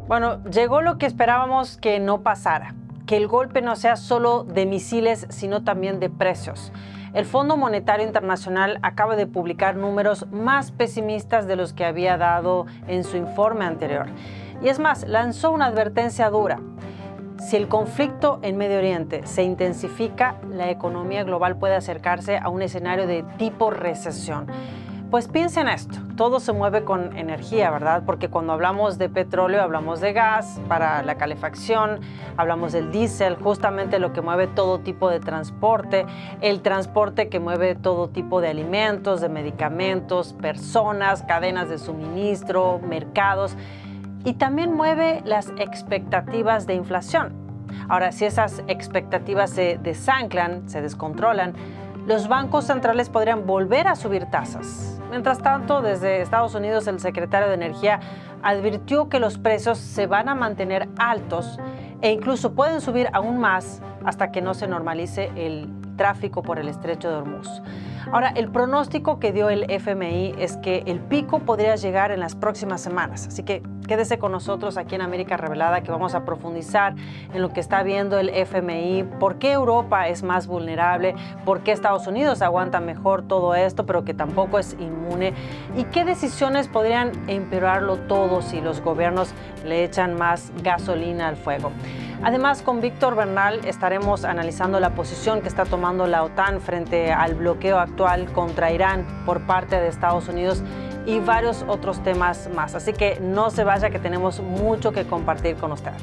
Bueno, llegó lo que esperábamos que no pasara, que el golpe no sea solo de misiles, sino también de precios. El Fondo Monetario Internacional acaba de publicar números más pesimistas de los que había dado en su informe anterior. Y es más, lanzó una advertencia dura. Si el conflicto en Medio Oriente se intensifica, la economía global puede acercarse a un escenario de tipo recesión. Pues piensen esto, todo se mueve con energía, ¿verdad? Porque cuando hablamos de petróleo, hablamos de gas para la calefacción, hablamos del diésel, justamente lo que mueve todo tipo de transporte, el transporte que mueve todo tipo de alimentos, de medicamentos, personas, cadenas de suministro, mercados, y también mueve las expectativas de inflación. Ahora, si esas expectativas se desanclan, se descontrolan, los bancos centrales podrían volver a subir tasas. Mientras tanto, desde Estados Unidos, el secretario de Energía advirtió que los precios se van a mantener altos e incluso pueden subir aún más hasta que no se normalice el tráfico por el estrecho de Hormuz. Ahora, el pronóstico que dio el FMI es que el pico podría llegar en las próximas semanas. Así que quédese con nosotros aquí en América Revelada, que vamos a profundizar en lo que está viendo el FMI, por qué Europa es más vulnerable, por qué Estados Unidos aguanta mejor todo esto, pero que tampoco es inmune, y qué decisiones podrían empeorarlo todo si los gobiernos le echan más gasolina al fuego. Además, con Víctor Bernal estaremos analizando la posición que está tomando la OTAN frente al bloqueo actual contra Irán por parte de Estados Unidos y varios otros temas más. Así que no se vaya, que tenemos mucho que compartir con usted.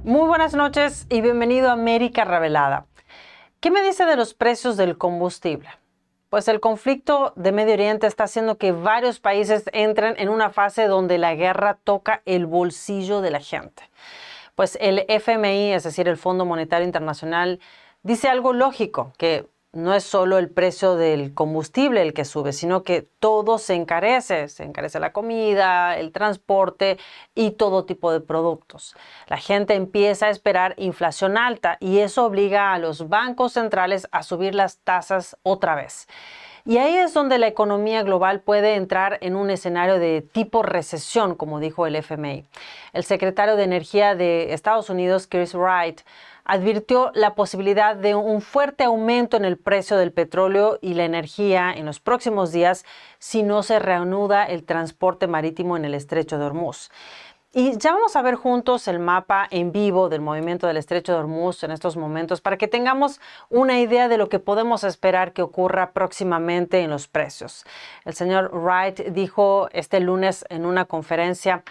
Muy buenas noches y bienvenido a América Revelada. ¿Qué me dice de los precios del combustible? Pues el conflicto de Medio Oriente está haciendo que varios países entren en una fase donde la guerra toca el bolsillo de la gente. Pues el FMI, es decir, el Fondo Monetario Internacional, dice algo lógico, que no es solo el precio del combustible el que sube, sino que todo se encarece la comida, el transporte y todo tipo de productos. La gente empieza a esperar inflación alta y eso obliga a los bancos centrales a subir las tasas otra vez. Y ahí es donde la economía global puede entrar en un escenario de tipo recesión, como dijo el FMI. El secretario de Energía de Estados Unidos, Chris Wright, advirtió la posibilidad de un fuerte aumento en el precio del petróleo y la energía en los próximos días si no se reanuda el transporte marítimo en el estrecho de Hormuz. Y ya vamos a ver juntos el mapa en vivo del movimiento del estrecho de Hormuz en estos momentos para que tengamos una idea de lo que podemos esperar que ocurra próximamente en los precios. El señor Wright dijo este lunes en una conferencia: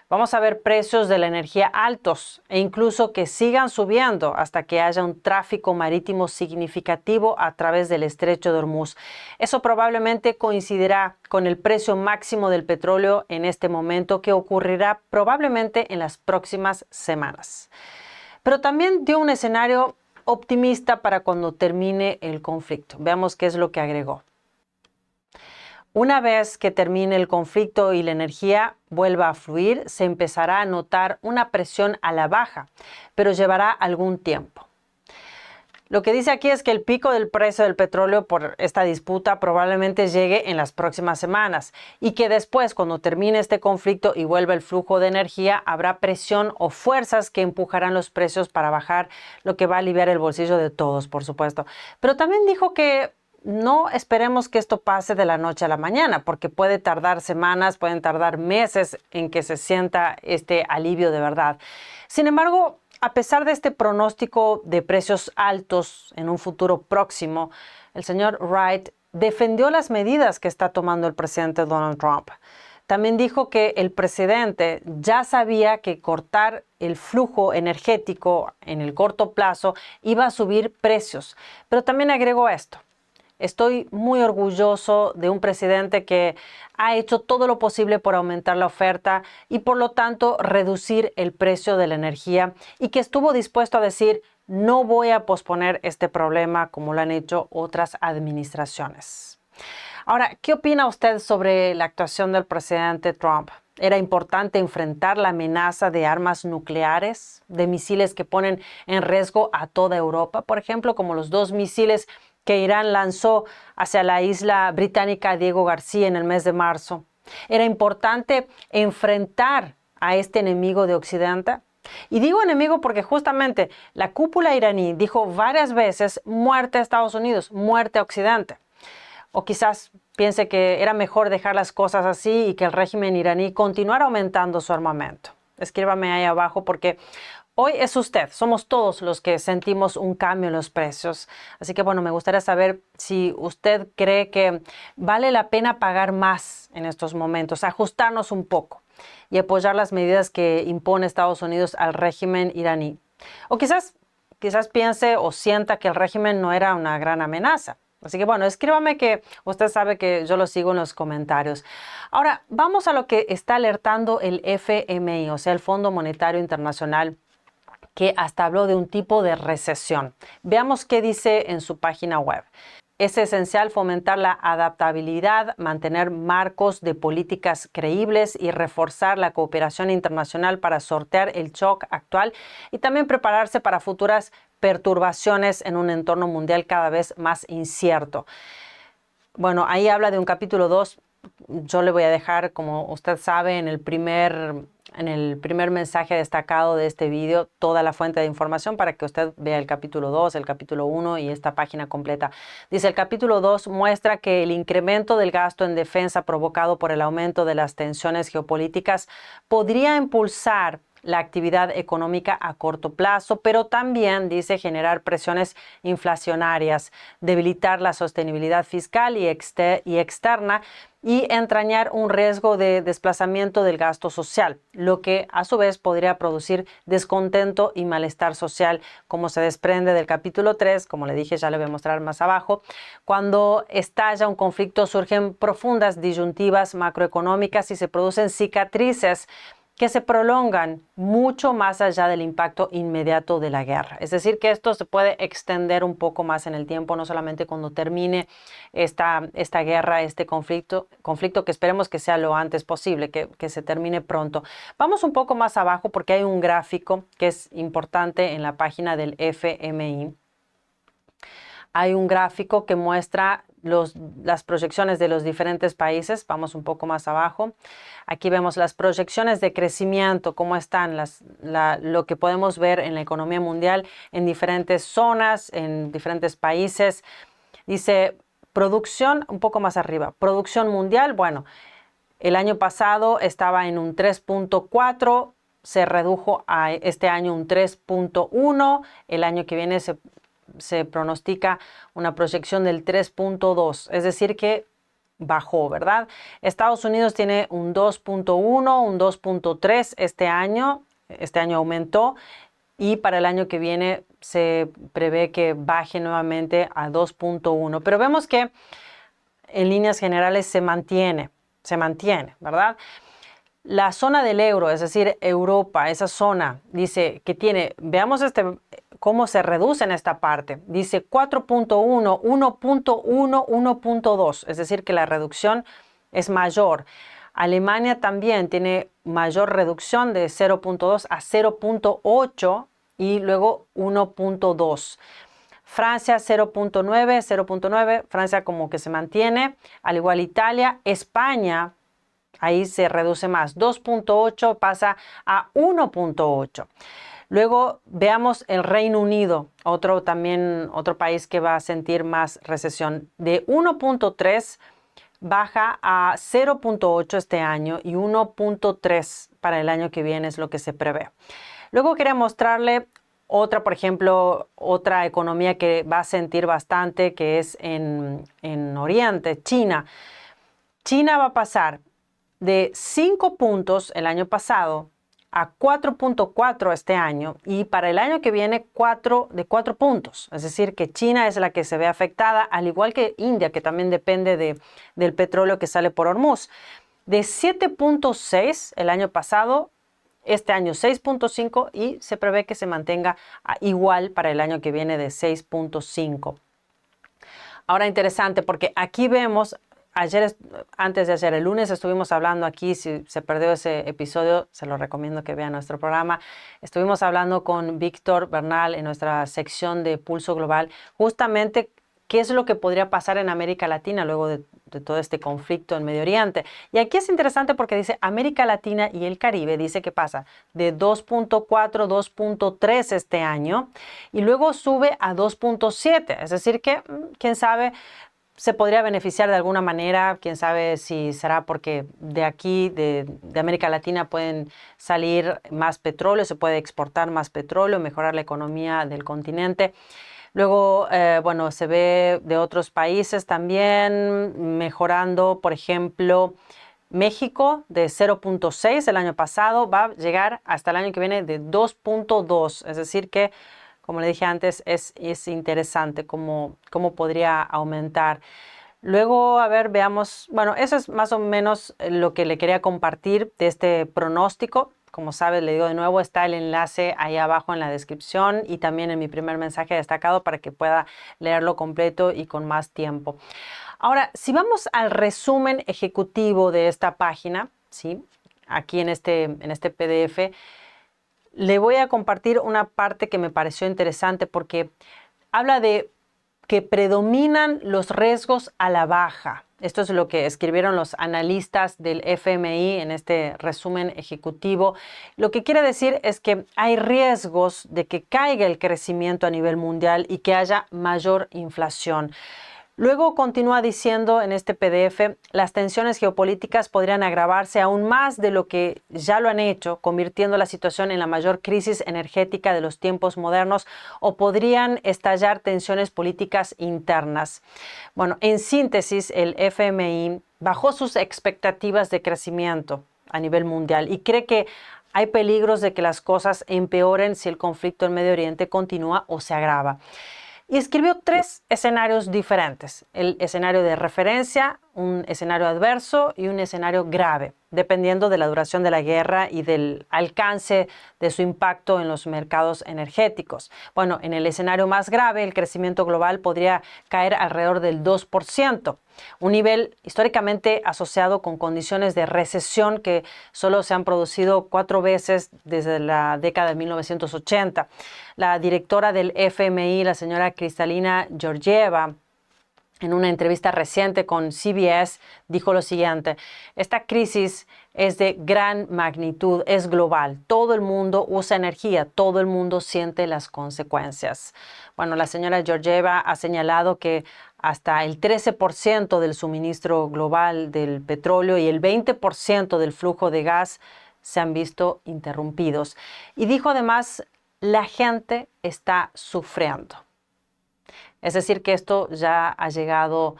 vamos a ver precios de la energía altos e incluso que sigan subiendo hasta que haya un tráfico marítimo significativo a través del estrecho de Hormuz. Eso probablemente coincidirá con el precio máximo del petróleo en este momento, que ocurrirá probablemente en las próximas semanas. Pero también dio un escenario optimista para cuando termine el conflicto. Veamos qué es lo que agregó. Una vez que termine el conflicto y la energía vuelva a fluir, se empezará a notar una presión a la baja, pero llevará algún tiempo. Lo que dice aquí es que el pico del precio del petróleo por esta disputa probablemente llegue en las próximas semanas y que después, cuando termine este conflicto y vuelva el flujo de energía, habrá presión o fuerzas que empujarán los precios para bajar, lo que va a aliviar el bolsillo de todos, por supuesto. Pero también dijo que no esperemos que esto pase de la noche a la mañana, porque puede tardar semanas, pueden tardar meses en que se sienta este alivio de verdad. Sin embargo, a pesar de este pronóstico de precios altos en un futuro próximo, el señor Wright defendió las medidas que está tomando el presidente Donald Trump. También dijo que el presidente ya sabía que cortar el flujo energético en el corto plazo iba a subir precios, pero también agregó esto: estoy muy orgulloso de un presidente que ha hecho todo lo posible por aumentar la oferta y por lo tanto reducir el precio de la energía, y que estuvo dispuesto a decir: no voy a posponer este problema como lo han hecho otras administraciones. Ahora, ¿qué opina usted sobre la actuación del presidente Trump? ¿Era importante enfrentar la amenaza de armas nucleares, de misiles que ponen en riesgo a toda Europa, por ejemplo, como los 2 misiles que Irán lanzó hacia la isla británica Diego García en el mes de marzo? Era importante enfrentar a este enemigo de Occidente? Y digo enemigo porque justamente la cúpula iraní dijo varias veces muerte a Estados Unidos, muerte a Occidente. O quizás piense que era mejor dejar las cosas así y que el régimen iraní continuara aumentando su armamento. Escríbame ahí abajo porque hoy es usted, somos todos los que sentimos un cambio en los precios. Así que bueno, me gustaría saber si usted cree que vale la pena pagar más en estos momentos, ajustarnos un poco y apoyar las medidas que impone Estados Unidos al régimen iraní. O quizás piense o sienta que el régimen no era una gran amenaza. Así que bueno, escríbame que usted sabe que yo lo sigo en los comentarios. Ahora, vamos a lo que está alertando el FMI, o sea, el Fondo Monetario Internacional, que hasta habló de un tipo de recesión. Veamos qué dice en su página web. Es esencial fomentar la adaptabilidad, mantener marcos de políticas creíbles y reforzar la cooperación internacional para sortear el shock actual y también prepararse para futuras perturbaciones en un entorno mundial cada vez más incierto. Bueno, ahí habla de un capítulo 2. Yo le voy a dejar, como usted sabe, en el primer mensaje destacado de este video, toda la fuente de información para que usted vea el capítulo 2, el capítulo 1 y esta página completa. Dice, el capítulo 2 muestra que el incremento del gasto en defensa provocado por el aumento de las tensiones geopolíticas podría impulsar la actividad económica a corto plazo, pero también, dice, generar presiones inflacionarias, debilitar la sostenibilidad fiscal y externa y entrañar un riesgo de desplazamiento del gasto social, lo que a su vez podría producir descontento y malestar social, como se desprende del capítulo 3, como le dije, ya le voy a mostrar más abajo. Cuando estalla un conflicto surgen profundas disyuntivas macroeconómicas y se producen cicatrices que se prolongan mucho más allá del impacto inmediato de la guerra. Es decir, que esto se puede extender un poco más en el tiempo, no solamente cuando termine esta guerra, este conflicto que esperemos que sea lo antes posible, que se termine pronto. Vamos un poco más abajo porque hay un gráfico que es importante en la página del FMI. Hay un gráfico que muestra las proyecciones de los diferentes países. Vamos un poco más abajo. Aquí vemos las proyecciones de crecimiento, cómo están, lo que podemos ver en la economía mundial en diferentes zonas, en diferentes países. Dice producción, un poco más arriba, producción mundial. Bueno, el año pasado estaba en un 3.4, se redujo a este año un 3.1. El año que viene se pronostica una proyección del 3.2, es decir que bajó, ¿verdad? Estados Unidos tiene un 2.1, un 2.3 este año aumentó y para el año que viene se prevé que baje nuevamente a 2.1, pero vemos que en líneas generales se mantiene, ¿verdad? La zona del euro, es decir, Europa, esa zona, dice que tiene, veamos cómo se reduce en esta parte. Dice 4.1, 1.1, 1.2, es decir, que la reducción es mayor. Alemania también tiene mayor reducción de 0.2 a 0.8 y luego 1.2. Francia 0.9, 0.9, Francia como que se mantiene, al igual Italia, España, ahí se reduce más, 2.8 pasa a 1.8. Luego veamos el Reino Unido, otro país que va a sentir más recesión. De 1.3 baja a 0.8 este año y 1.3 para el año que viene es lo que se prevé. Luego quería mostrarle por ejemplo, otra economía que va a sentir bastante, que es en Oriente, China. China va a pasar de 5 puntos el año pasado a 4.4 este año y para el año que viene 4 puntos. Es decir, que China es la que se ve afectada, al igual que India, que también depende del petróleo que sale por Hormuz. De 7.6 el año pasado, este año 6.5 y se prevé que se mantenga igual para el año que viene de 6.5. Ahora interesante porque aquí vemos, antes de ayer, el lunes estuvimos hablando aquí, si se perdió ese episodio, se lo recomiendo que vean nuestro programa. Estuvimos hablando con Víctor Bernal en nuestra sección de Pulso Global, justamente qué es lo que podría pasar en América Latina luego de todo este conflicto en Medio Oriente. Y aquí es interesante porque dice América Latina y el Caribe, dice que pasa de 2.4, 2.3 este año y luego sube a 2.7. Es decir que, quién sabe, se podría beneficiar de alguna manera, quién sabe si será porque de aquí, de América Latina, pueden salir más petróleo, se puede exportar más petróleo, mejorar la economía del continente. Luego, bueno, se ve de otros países también mejorando, por ejemplo, México de 0.6 el año pasado va a llegar hasta el año que viene de 2.2, es decir que, como le dije antes, es interesante cómo podría aumentar. Luego, a ver, veamos, bueno, eso es más o menos lo que le quería compartir de este pronóstico. Como sabes, le digo de nuevo, está el enlace ahí abajo en la descripción y también en mi primer mensaje destacado para que pueda leerlo completo y con más tiempo. Ahora, si vamos al resumen ejecutivo de esta página, ¿sí? Aquí en este PDF, le voy a compartir una parte que me pareció interesante porque habla de que predominan los riesgos a la baja. Esto es lo que escribieron los analistas del FMI en este resumen ejecutivo. Lo que quiere decir es que hay riesgos de que caiga el crecimiento a nivel mundial y que haya mayor inflación. Luego continúa diciendo en este PDF, las tensiones geopolíticas podrían agravarse aún más de lo que ya lo han hecho, convirtiendo la situación en la mayor crisis energética de los tiempos modernos, o podrían estallar tensiones políticas internas. Bueno, en síntesis, el FMI bajó sus expectativas de crecimiento a nivel mundial y cree que hay peligros de que las cosas empeoren si el conflicto en Medio Oriente continúa o se agrava. Y escribió 3 escenarios diferentes: el escenario de referencia, un escenario adverso y un escenario grave, dependiendo de la duración de la guerra y del alcance de su impacto en los mercados energéticos. Bueno, en el escenario más grave, el crecimiento global podría caer alrededor del 2%, un nivel históricamente asociado con condiciones de recesión que solo se han producido 4 veces desde la década de 1980. La directora del FMI, la señora Kristalina Georgieva, en una entrevista reciente con CBS, dijo lo siguiente: esta crisis es de gran magnitud, es global. Todo el mundo usa energía, todo el mundo siente las consecuencias. Bueno, la señora Georgieva ha señalado que hasta el 13% del suministro global del petróleo y el 20% del flujo de gas se han visto interrumpidos. Y dijo además, la gente está sufriendo. Es decir, que esto ya ha llegado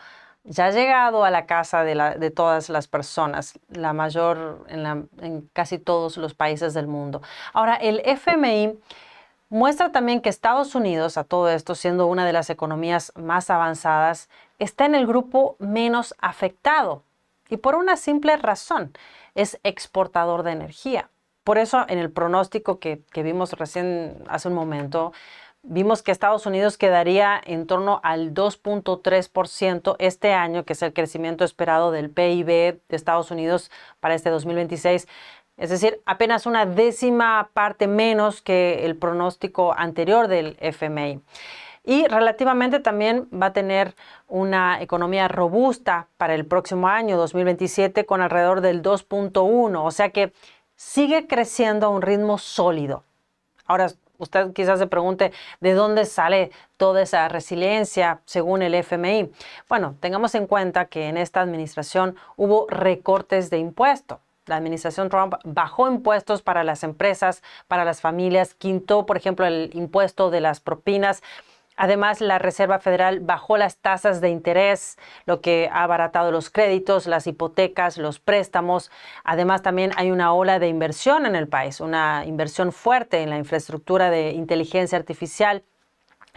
a la casa de todas las personas, la mayor en casi todos los países del mundo. Ahora, el FMI muestra también que Estados Unidos, a todo esto, siendo una de las economías más avanzadas, está en el grupo menos afectado. Y por una simple razón: es exportador de energía. Por eso, en el pronóstico que vimos recién hace un momento, vimos que Estados Unidos quedaría en torno al 2.3% este año, que es el crecimiento esperado del PIB de Estados Unidos para este 2026. Es decir, apenas una décima parte menos que el pronóstico anterior del FMI. Y relativamente también va a tener una economía robusta para el próximo año, 2027, con alrededor del 2.1. O sea que sigue creciendo a un ritmo sólido. Ahora, usted quizás se pregunte, ¿de dónde sale toda esa resiliencia según el FMI? Bueno, tengamos en cuenta que en esta administración hubo recortes de impuestos. La administración Trump bajó impuestos para las empresas, para las familias, quintó, por ejemplo, el impuesto de las propinas. Además, la Reserva Federal bajó las tasas de interés, lo que ha abaratado los créditos, las hipotecas, los préstamos. Además, también hay una ola de inversión en el país, una inversión fuerte en la infraestructura de inteligencia artificial.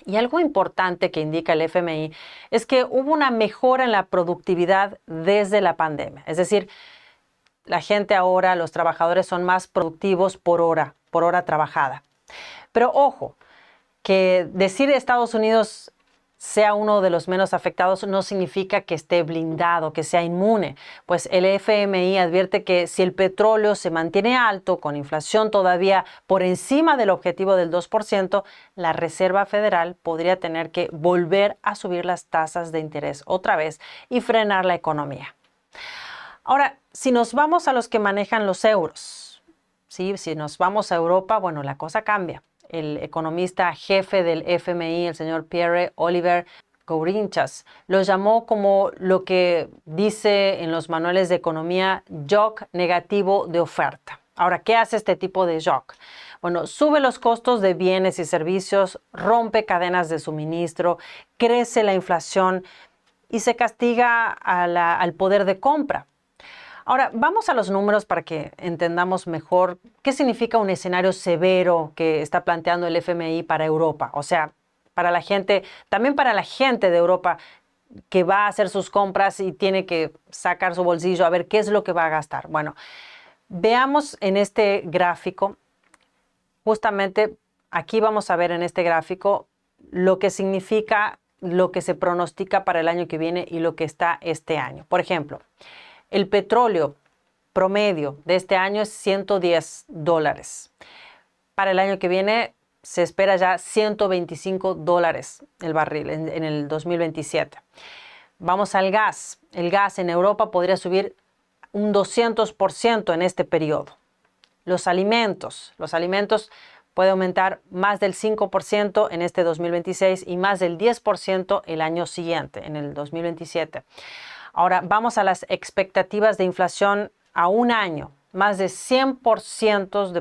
Y algo importante que indica el FMI es que hubo una mejora en la productividad desde la pandemia. Es decir, la gente ahora, los trabajadores son más productivos por hora trabajada. Pero ojo, que decir Estados Unidos sea uno de los menos afectados no significa que esté blindado, que sea inmune. Pues el FMI advierte que si el petróleo se mantiene alto, con inflación todavía por encima del objetivo del 2%, la Reserva Federal podría tener que volver a subir las tasas de interés otra vez y frenar la economía. Ahora, si nos vamos a los que manejan los euros, ¿sí? Si nos vamos a Europa, bueno, la cosa cambia. El economista jefe del FMI, el señor Pierre-Olivier Gourinchas, lo llamó como lo que dice en los manuales de economía shock negativo de oferta. Ahora, ¿qué hace este tipo de shock? Bueno, sube los costos de bienes y servicios, rompe cadenas de suministro, crece la inflación y se castiga al poder de compra. Ahora, vamos a los números para que entendamos mejor qué significa un escenario severo que está planteando el FMI para Europa. O sea, para la gente, también para la gente de Europa que va a hacer sus compras y tiene que sacar su bolsillo a ver qué es lo que va a gastar. Bueno, veamos en este gráfico, justamente aquí vamos a ver en este gráfico lo que significa, lo que se pronostica para el año que viene y lo que está este año. Por ejemplo, el petróleo promedio de este año es $110. Para el año que viene se espera ya $125 el barril en el 2027. Vamos al gas. El gas en Europa podría subir un 200% en este periodo. Los alimentos pueden aumentar más del 5% en este 2026 y más del 10% el año siguiente, en el 2027. Ahora vamos a las expectativas de inflación a un año. Más de 100 puntos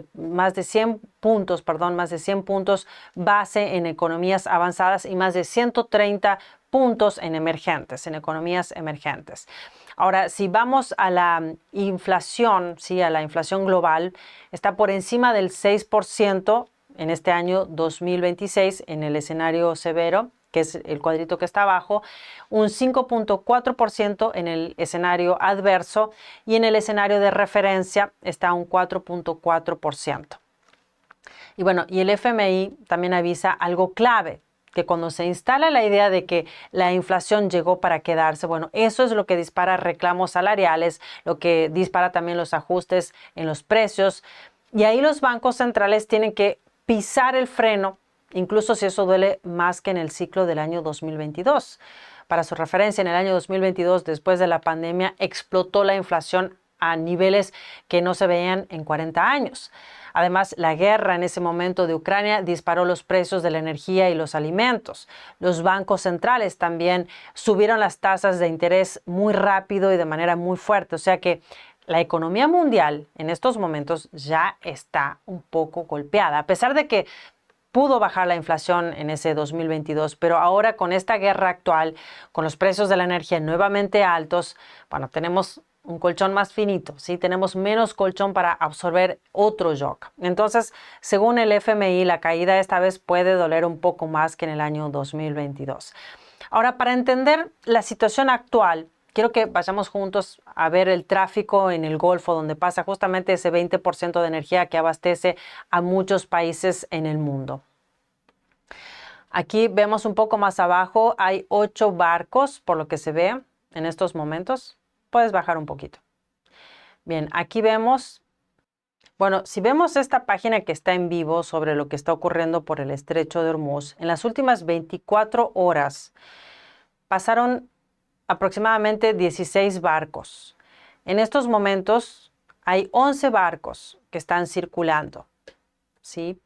base en economías avanzadas y más de 130 puntos en emergentes, en economías emergentes. Ahora, si vamos a la inflación, ¿sí? A la inflación global, está por encima del 6% en este año 2026 en el escenario severo, que es el cuadrito que está abajo, un 5.4% en el escenario adverso y en el escenario de referencia está un 4.4%. Y bueno, y el FMI también avisa algo clave, que cuando se instala la idea de que la inflación llegó para quedarse, bueno, eso es lo que dispara reclamos salariales, lo que dispara también los ajustes en los precios, y ahí los bancos centrales tienen que pisar el freno, incluso si eso duele más que en el ciclo del año 2022. Para su referencia, en el año 2022, después de la pandemia, explotó la inflación a niveles que no se veían en 40 años. Además, la guerra en ese momento de Ucrania disparó los precios de la energía y los alimentos. Los bancos centrales también subieron las tasas de interés muy rápido y de manera muy fuerte. O sea que la economía mundial en estos momentos ya está un poco golpeada, a pesar de que pudo bajar la inflación en ese 2022, pero ahora con esta guerra actual, con los precios de la energía nuevamente altos, bueno, tenemos un colchón más finito, ¿sí? Tenemos menos colchón para absorber otro shock. Entonces, según el FMI, la caída esta vez puede doler un poco más que en el año 2022. Ahora, para entender la situación actual, quiero que vayamos juntos a ver el tráfico en el Golfo, donde pasa justamente ese 20% de energía que abastece a muchos países en el mundo. Aquí vemos un poco más abajo, hay 8 barcos, por lo que se ve en estos momentos. Puedes bajar un poquito. Bien, aquí vemos, bueno, si vemos esta página que está en vivo sobre lo que está ocurriendo por el estrecho de Hormuz, en las últimas 24 horas pasaron aproximadamente 16 barcos. En estos momentos hay 11 barcos que están circulando, ¿sí?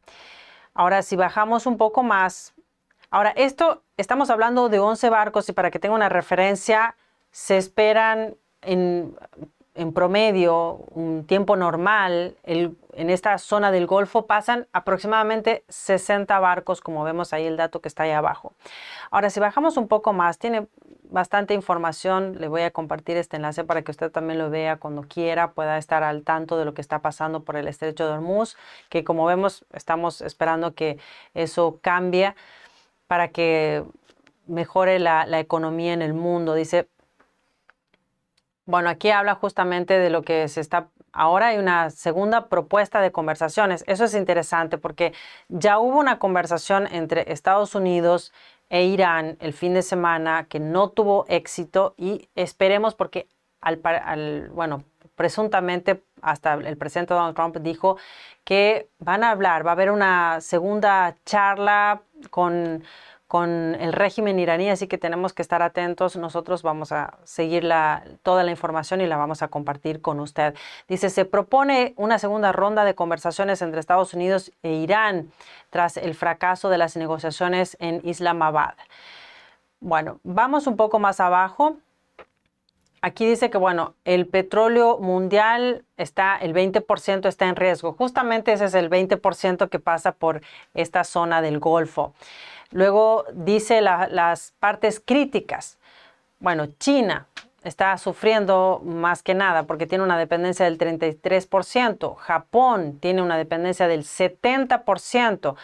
Ahora, si bajamos un poco más, ahora esto, estamos hablando de 11 barcos y para que tenga una referencia, se esperan en promedio, un tiempo normal, en esta zona del Golfo pasan aproximadamente 60 barcos, como vemos ahí el dato que está ahí abajo. Ahora, si bajamos un poco más, tiene bastante información. Le voy a compartir este enlace para que usted también lo vea cuando quiera, pueda estar al tanto de lo que está pasando por el estrecho de Hormuz, que como vemos, estamos esperando que eso cambie para que mejore la economía en el mundo. Dice, bueno, aquí habla justamente de lo que se está ahora hay una segunda propuesta de conversaciones. Eso es interesante porque ya hubo una conversación entre Estados Unidos e Irán el fin de semana que no tuvo éxito y esperemos porque bueno, presuntamente hasta el presidente Donald Trump dijo que van a hablar, va a haber una segunda charla con el régimen iraní, así que tenemos que estar atentos. Nosotros vamos a seguir toda la información y la vamos a compartir con usted. Dice, se propone una segunda ronda de conversaciones entre Estados Unidos e Irán tras el fracaso de las negociaciones en Islamabad. Bueno, vamos un poco más abajo. Aquí dice que, bueno, el petróleo mundial el 20% está en riesgo. Justamente ese es el 20% que pasa por esta zona del Golfo. Luego dice las partes críticas. Bueno, China está sufriendo más que nada porque tiene una dependencia del 33%. Japón tiene una dependencia del 70%.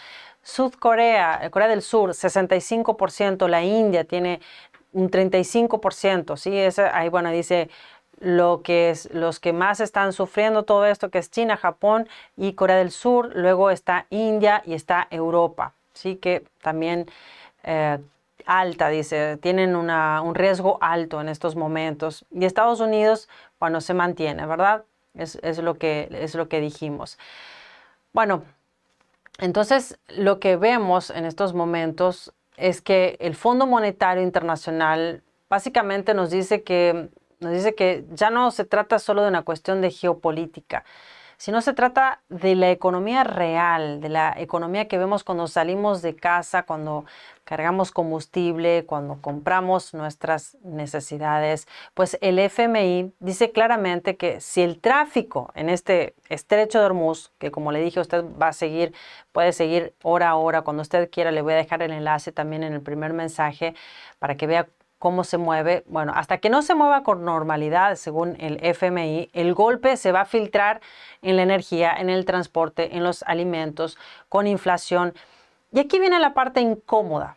Corea del Sur, 65%. La India tiene un 35%, ¿sí? Ahí, bueno, dice los que más están sufriendo todo esto, que es China, Japón y Corea del Sur. Luego está India y está Europa, ¿sí? Que también alta, dice, tienen un riesgo alto en estos momentos. Y Estados Unidos, bueno, se mantiene, ¿verdad? Es lo que dijimos. Bueno, entonces lo que vemos en estos momentos es que el Fondo Monetario Internacional básicamente nos dice que ya no se trata solo de una cuestión de geopolítica, sino se trata de la economía real, de la economía que vemos cuando salimos de casa, cuando cargamos combustible, cuando compramos nuestras necesidades. Pues el FMI dice claramente que si el tráfico en este estrecho de Hormuz, que como le dije, usted puede seguir hora a hora, cuando usted quiera, le voy a dejar el enlace también en el primer mensaje para que vea cómo se mueve. Bueno, hasta que no se mueva con normalidad, según el FMI, el golpe se va a filtrar en la energía, en el transporte, en los alimentos, con inflación. Y aquí viene la parte incómoda.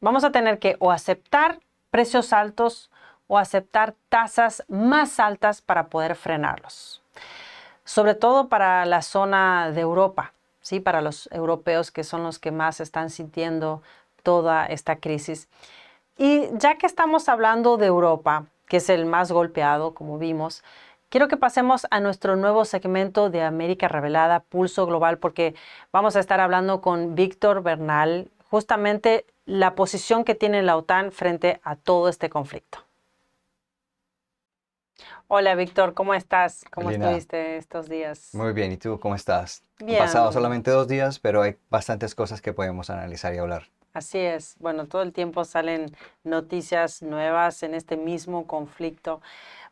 Vamos a tener que o aceptar precios altos o aceptar tasas más altas para poder frenarlos. Sobre todo para la zona de Europa, ¿sí? Para los europeos que son los que más están sintiendo toda esta crisis. Y ya que estamos hablando de Europa, que es el más golpeado, como vimos, quiero que pasemos a nuestro nuevo segmento de América Revelada, Pulso Global, porque vamos a estar hablando con Víctor Bernal, justamente la posición que tiene la OTAN frente a todo este conflicto. Hola Víctor, ¿cómo estás? ¿Cómo Lina, estuviste estos días? muy bien. ¿Y tú cómo estás? Han pasado Bien, solamente 2 días, pero hay bastantes cosas que podemos analizar y hablar. así es. Bueno, todo el tiempo salen noticias nuevas en este mismo conflicto.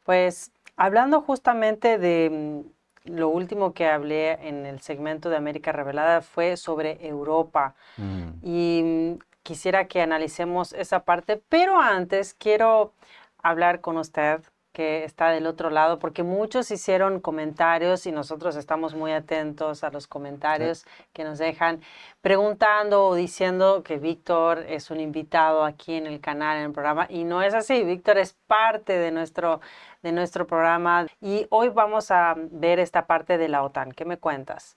Pues hablando justamente de lo último que hablé en el segmento de América Revelada fue sobre Europa Mm. y quisiera que analicemos esa parte, pero antes quiero hablar con usted que está del otro lado, porque muchos hicieron comentarios y nosotros estamos muy atentos a los Sí. comentarios que nos dejan preguntando o diciendo que Víctor es un invitado aquí en el canal, en el programa, y no es así. Víctor es parte de nuestro programa y hoy vamos a ver esta parte de la OTAN. ¿Qué me cuentas?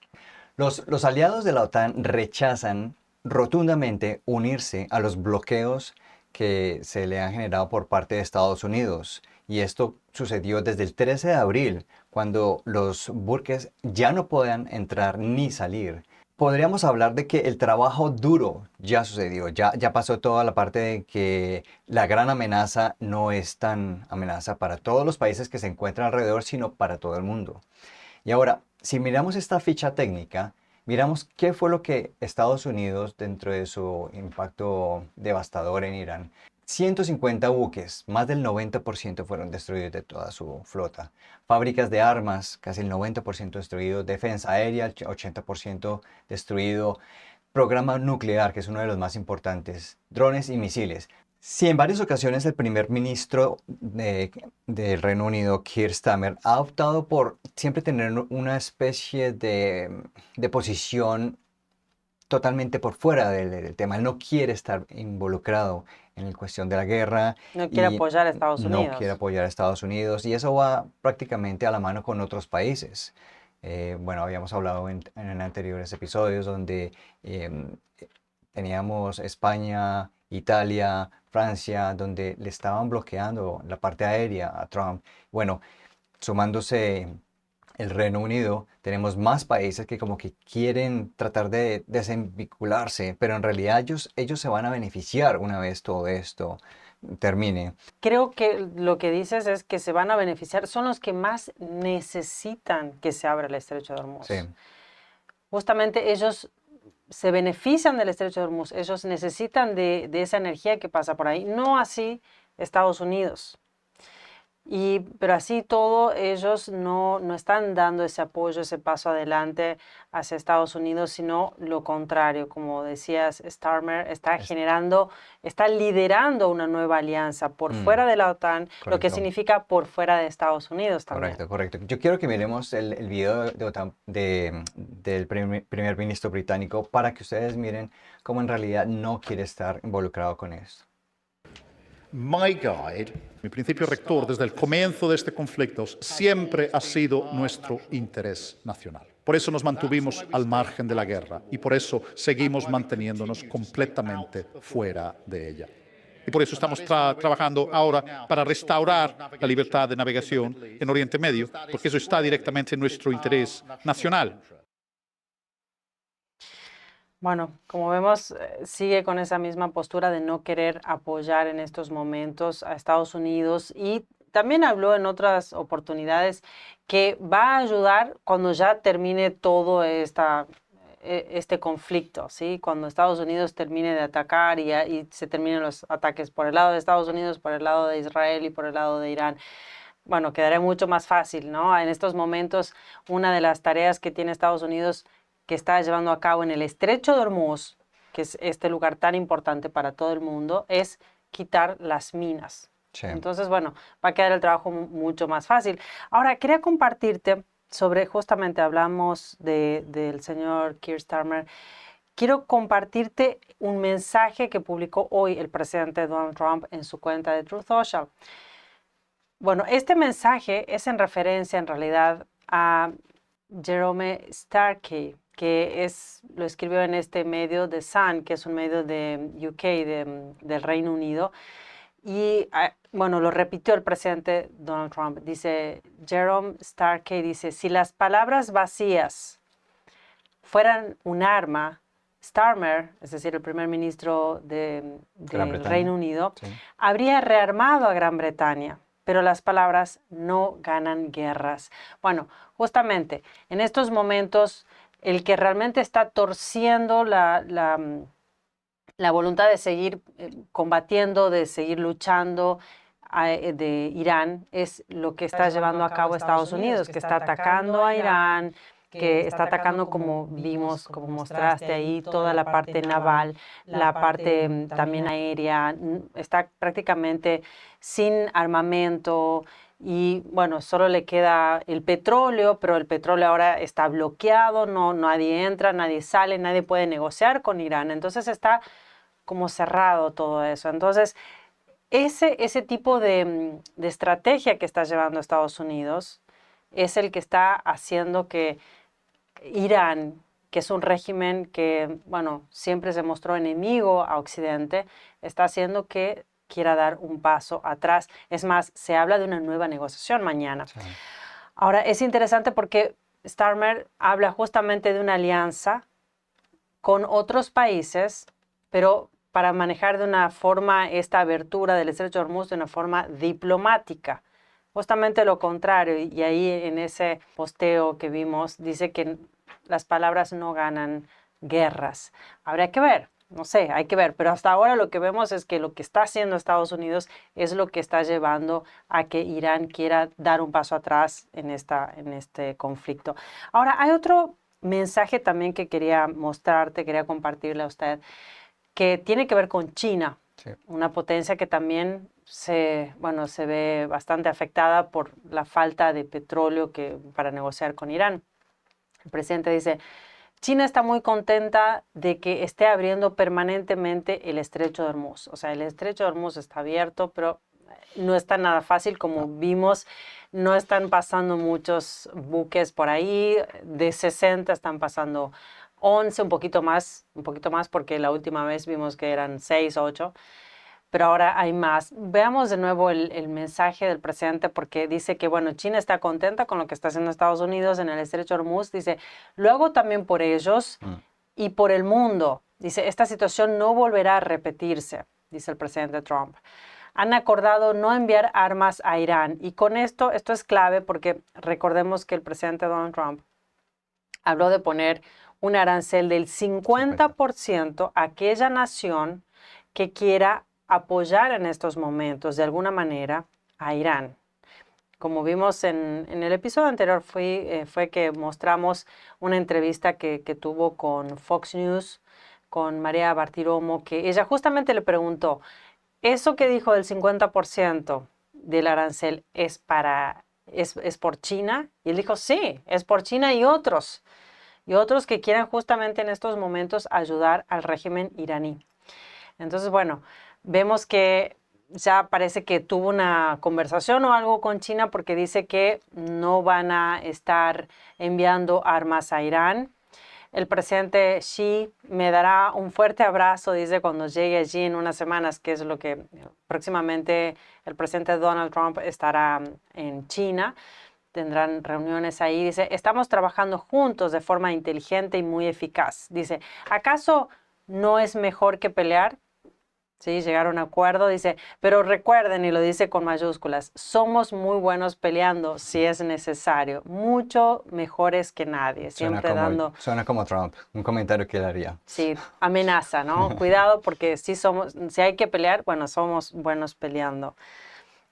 Los aliados de la OTAN rechazan rotundamente unirse a los bloqueos que se le han generado por parte de Estados Unidos. Y esto sucedió desde el 13 de abril, cuando los buques ya no podían entrar ni salir. Podríamos hablar de que el trabajo duro ya sucedió, ya pasó toda la parte de que la gran amenaza no es tan amenaza para todos los países que se encuentran alrededor, sino para todo el mundo. Y ahora, si miramos esta ficha técnica, miramos qué fue lo que Estados Unidos, dentro de su impacto devastador en Irán, 150 buques, más del 90% fueron destruidos de toda su flota. Fábricas de armas, casi el 90% destruido. Defensa aérea, el 80% destruido. Programa nuclear, que es uno de los más importantes. Drones y misiles. Si en varias ocasiones el primer ministro del Reino Unido, Keir Starmer, ha optado por siempre tener una especie de posición totalmente por fuera del tema. Él no quiere estar involucrado en la cuestión de la guerra No quiere y apoyar a Estados no quiere Unidos. apoyar a Estados Unidos y eso va prácticamente a la mano con otros países. Bueno, habíamos hablado en anteriores episodios donde em, teníamos España, Italia, Francia, donde le estaban bloqueando la parte aérea a Trump. Bueno, sumándose el Reino Unido, tenemos más países que como que quieren tratar de desvincularse, pero en realidad ellos se van a beneficiar una vez todo esto termine. Creo que lo que dices es que se van a beneficiar, son los que más necesitan que se abra el estrecho de Sí, Hormuz. Justamente ellos se benefician del estrecho de Hormuz, ellos necesitan de esa energía que pasa por ahí, no así Estados Unidos. Pero así todo, ellos no están dando ese apoyo, ese paso adelante hacia Estados Unidos, sino lo contrario. Como decías, Starmer está es, generando, está liderando una nueva alianza por fuera de la OTAN, lo que correcto. significa por fuera de Estados Unidos también. Correcto, correcto. Yo quiero que miremos el video del primer ministro británico para que ustedes miren cómo en realidad no quiere estar involucrado con esto. My guide, mi principio rector desde el comienzo de este conflicto, siempre ha sido nuestro interés nacional. Por eso nos mantuvimos al margen de la guerra y por eso seguimos manteniéndonos completamente fuera de ella. Y por eso estamos trabajando ahora para restaurar la libertad de navegación en Oriente Medio, porque eso está directamente en nuestro interés nacional. Bueno, como vemos, sigue con esa misma postura de no querer apoyar en estos momentos a Estados Unidos y también habló en otras oportunidades que va a ayudar cuando ya termine todo este conflicto, ¿sí? Cuando Estados Unidos termine de atacar y se terminen los ataques por el lado de Estados Unidos, por el lado de Israel y por el lado de Irán. Bueno, quedaría mucho más fácil, ¿no? En estos momentos, una de las tareas que tiene Estados Unidos que está llevando a cabo en el Estrecho de Hormuz, que es este lugar tan importante para todo el mundo, es quitar las minas. Sí. Entonces, bueno, va a quedar el trabajo mucho más fácil. Ahora, quería compartirte sobre, justamente hablamos del señor Keir Starmer, quiero compartirte un mensaje que publicó hoy el presidente Donald Trump en su cuenta de Truth Social. Bueno, este mensaje es en referencia en realidad a Jerome Starkey, que lo escribió en este medio de Sun, que es un medio de UK, del Reino Unido. Y bueno, lo repitió el presidente Donald Trump. Dice, Jerome Starkey dice, si las palabras vacías fueran un arma, Starmer, es decir, el primer ministro del Reino Unido, Sí. habría rearmado a Gran Bretaña. Pero las palabras no ganan guerras. Bueno, justamente en estos momentos, el que realmente está torciendo la voluntad de seguir combatiendo, de seguir luchando de Irán, es lo que está llevando a cabo Estados Unidos, que está atacando a Irán, que está atacando, como vimos, como mostraste ahí, toda la parte naval, la parte también aérea, está prácticamente sin armamento y bueno, solo le queda el petróleo, pero el petróleo ahora está bloqueado, nadie entra, nadie sale, nadie puede negociar con Irán, entonces está como cerrado todo eso. Entonces, ese tipo de estrategia que está llevando Estados Unidos es el que está haciendo que Irán, que es un régimen que, bueno, siempre se mostró enemigo a Occidente, está haciendo que quiera dar un paso atrás. Es más, se habla de una nueva negociación mañana. Sí. Ahora, es interesante porque Starmer habla justamente de una alianza con otros países, pero para manejar de una forma esta abertura del Estrecho de Hormuz de una forma diplomática. Justamente lo contrario, y ahí en ese posteo que vimos dice que las palabras no ganan guerras. Habría que ver, no sé, hay que ver, pero hasta ahora lo que vemos es que lo que está haciendo Estados Unidos es lo que está llevando a que Irán quiera dar un paso atrás en este conflicto. Ahora, hay otro mensaje también que quería mostrarte, quería compartirle a usted, que tiene que ver con China, sí, una potencia que también se ve bastante afectada por la falta de petróleo para negociar con Irán. El presidente dice, China está muy contenta de que esté abriendo permanentemente el estrecho de Hormuz. O sea, el estrecho de Hormuz está abierto, pero no está nada fácil, como vimos. No están pasando muchos buques por ahí. De 60 están pasando 11, un poquito más porque la última vez vimos que eran 6 o 8. Pero ahora hay más. Veamos de nuevo el mensaje del presidente, porque dice que, bueno, China está contenta con lo que está haciendo Estados Unidos en el estrecho de Hormuz. Dice, lo hago también por ellos y por el mundo. Dice, esta situación no volverá a repetirse, dice el presidente Trump. Han acordado no enviar armas a Irán. Y con esto es clave porque recordemos que el presidente Donald Trump habló de poner un arancel del 50% a aquella nación que quiera apoyar en estos momentos de alguna manera a Irán. Como vimos en el episodio anterior, fue que mostramos una entrevista que tuvo con Fox News, con María Bartiromo, que ella justamente le preguntó, ¿eso que dijo del 50% del arancel es por China? Y él dijo, sí, es por China y otros que quieran justamente en estos momentos ayudar al régimen iraní. Entonces, bueno, vemos que ya parece que tuvo una conversación o algo con China porque dice que no van a estar enviando armas a Irán. El presidente Xi me dará un fuerte abrazo, dice, cuando llegue allí en unas semanas, que es lo que próximamente el presidente Donald Trump estará en China. Tendrán reuniones ahí. Dice, estamos trabajando juntos de forma inteligente y muy eficaz. Dice, ¿acaso no es mejor que pelear? Sí, llegar a un acuerdo, dice, pero recuerden, y lo dice con mayúsculas, somos muy buenos peleando si es necesario, mucho mejores que nadie, siempre Suena como Trump, un comentario que él haría. Sí, amenaza, ¿no? Cuidado porque si hay que pelear, bueno, somos buenos peleando.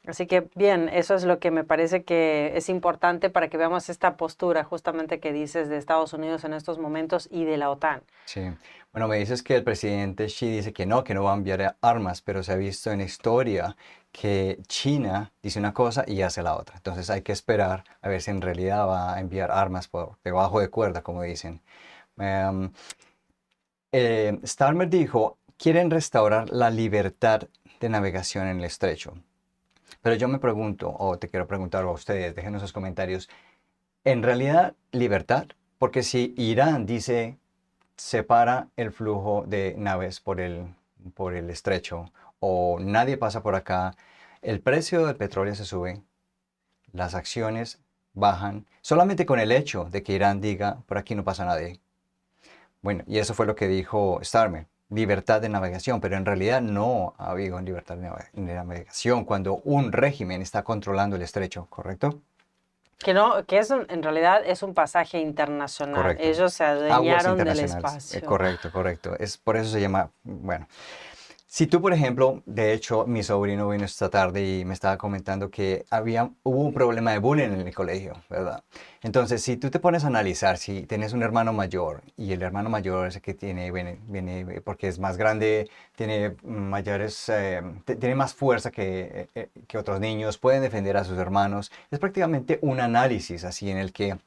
Así que bien, eso es lo que me parece que es importante para que veamos esta postura justamente que dices de Estados Unidos en estos momentos y de la OTAN. Sí. Bueno, me dices que el presidente Xi dice que no va a enviar armas, pero se ha visto en la historia que China dice una cosa y hace la otra. Entonces hay que esperar a ver si en realidad va a enviar armas por debajo de cuerda, como dicen. Starmer dijo, quieren restaurar la libertad de navegación en el estrecho. Pero yo me pregunto, o te quiero preguntar a ustedes, déjenos sus comentarios, ¿en realidad libertad? Porque si Irán dice separa el flujo de naves por el estrecho o nadie pasa por acá, el precio del petróleo se sube, las acciones bajan, solamente con el hecho de que Irán diga por aquí no pasa nadie. Bueno, y eso fue lo que dijo Starmer. Libertad de navegación, pero en realidad no ha habido libertad de navegación cuando un régimen está controlando el estrecho, ¿correcto? Que eso en realidad es un pasaje internacional. Correcto. Ellos se adueñaron del espacio. Correcto. Por eso se llama, bueno. Si tú, por ejemplo, de hecho, mi sobrino vino esta tarde y me estaba comentando que hubo un problema de bullying en el colegio, ¿verdad? Entonces, si tú te pones a analizar, si tienes un hermano mayor y el hermano mayor es el que viene porque es más grande, tiene tiene más fuerza que otros niños, pueden defender a sus hermanos, es prácticamente un análisis así en el que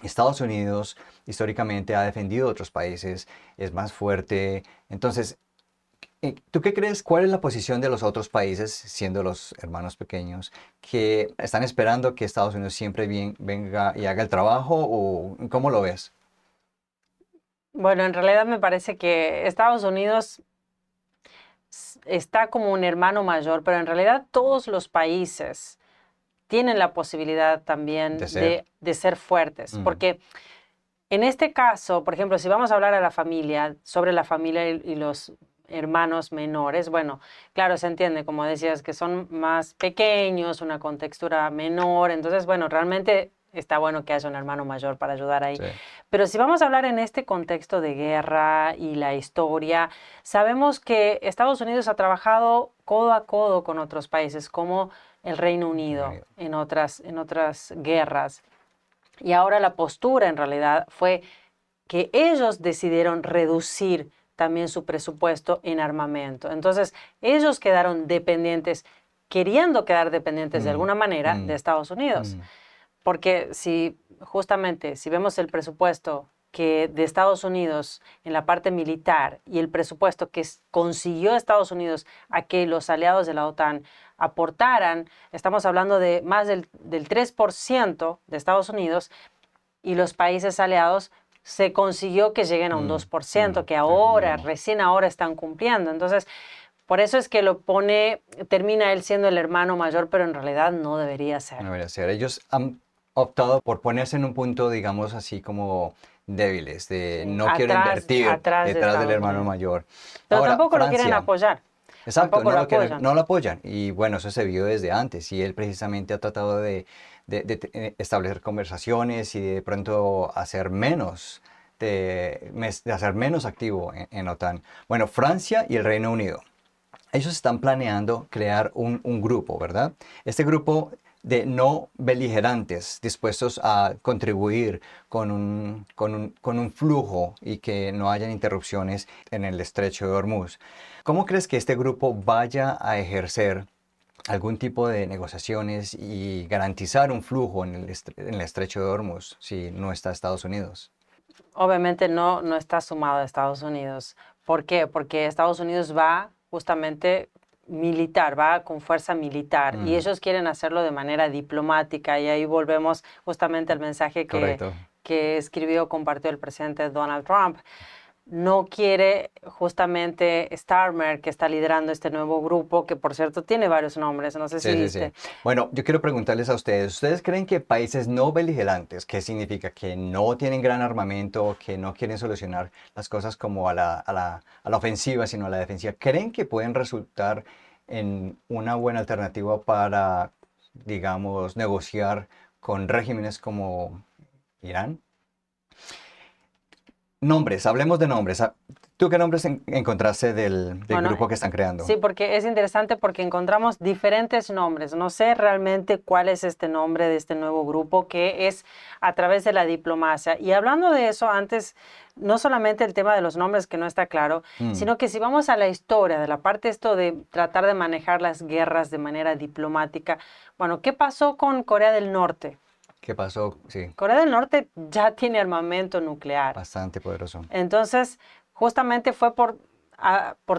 Estados Unidos históricamente ha defendido a otros países, es más fuerte. Entonces, ¿tú qué crees? ¿Cuál es la posición de los otros países, siendo los hermanos pequeños, que están esperando que Estados Unidos siempre venga y haga el trabajo? ¿O cómo lo ves? Bueno, en realidad me parece que Estados Unidos está como un hermano mayor, pero en realidad todos los países tienen la posibilidad también de ser fuertes, porque en este caso, por ejemplo, si vamos a hablar sobre la familia y los hermanos menores, bueno, claro, se entiende, como decías, que son más pequeños, una contextura menor, entonces, bueno, realmente está bueno que haya un hermano mayor para ayudar ahí. Sí. Pero si vamos a hablar en este contexto de guerra y la historia, sabemos que Estados Unidos ha trabajado codo a codo con otros países, como el Reino Unido, en otras guerras. Y ahora la postura, en realidad, fue que ellos decidieron reducir también su presupuesto en armamento. Entonces, ellos quedaron queriendo quedar dependientes de alguna manera de Estados Unidos. Porque si vemos el presupuesto que de Estados Unidos en la parte militar y el presupuesto que consiguió Estados Unidos a que los aliados de la OTAN aportaran, estamos hablando de más del 3% de Estados Unidos, y los países aliados se consiguió que lleguen a un 2%, que ahora, recién ahora están cumpliendo. Entonces, por eso es que termina él siendo el hermano mayor, pero en realidad no debería ser. No debería ser. Ellos han optado por ponerse en un punto, digamos así, como débiles, de no quiero invertir atrás detrás del Estados hermano Unidos. mayor. Pero Ahora, tampoco lo quieren Francia. apoyar. Exacto, Tampoco no lo lo quieren, apoyan. no lo apoyan. Y bueno, eso se vio desde antes. Y él precisamente ha tratado de establecer conversaciones y de pronto hacer menos, de hacer menos activo en OTAN. Bueno, Francia y el Reino Unido. Ellos están planeando crear un grupo, ¿verdad? Este grupo de no beligerantes dispuestos a contribuir con un flujo y que no hayan interrupciones en el estrecho de Hormuz. ¿Cómo crees que este grupo vaya a ejercer algún tipo de negociaciones y garantizar un flujo en el estrecho de Hormuz si no está Estados Unidos? Obviamente no está sumado a Estados Unidos. ¿Por qué? Porque Estados Unidos va justamente militar, va con fuerza militar y ellos quieren hacerlo de manera diplomática, y ahí volvemos justamente al mensaje Correcto. que compartió el presidente Donald Trump. No quiere justamente Starmer, que está liderando este nuevo grupo, que por cierto tiene varios nombres, no sé si Sí, sí, viste. sí. Bueno, yo quiero preguntarles a ustedes, ¿ustedes creen que países no beligerantes, que significa que no tienen gran armamento, que no quieren solucionar las cosas como a la ofensiva, sino a la defensiva, creen que pueden resultar en una buena alternativa para, digamos, negociar con regímenes como Irán? Nombres, hablemos de nombres. ¿Tú qué nombres encontraste del Bueno, grupo que están creando? Sí, porque es interesante porque encontramos diferentes nombres. No sé realmente cuál es este nombre de este nuevo grupo que es a través de la diplomacia. Y hablando de eso, antes, no solamente el tema de los nombres que no está claro, sino que si vamos a la historia, de la parte esto de tratar de manejar las guerras de manera diplomática, bueno, ¿qué pasó con Corea del Norte? ¿Qué pasó? Sí, Corea del Norte ya tiene armamento nuclear. bastante poderoso. Entonces, justamente fue por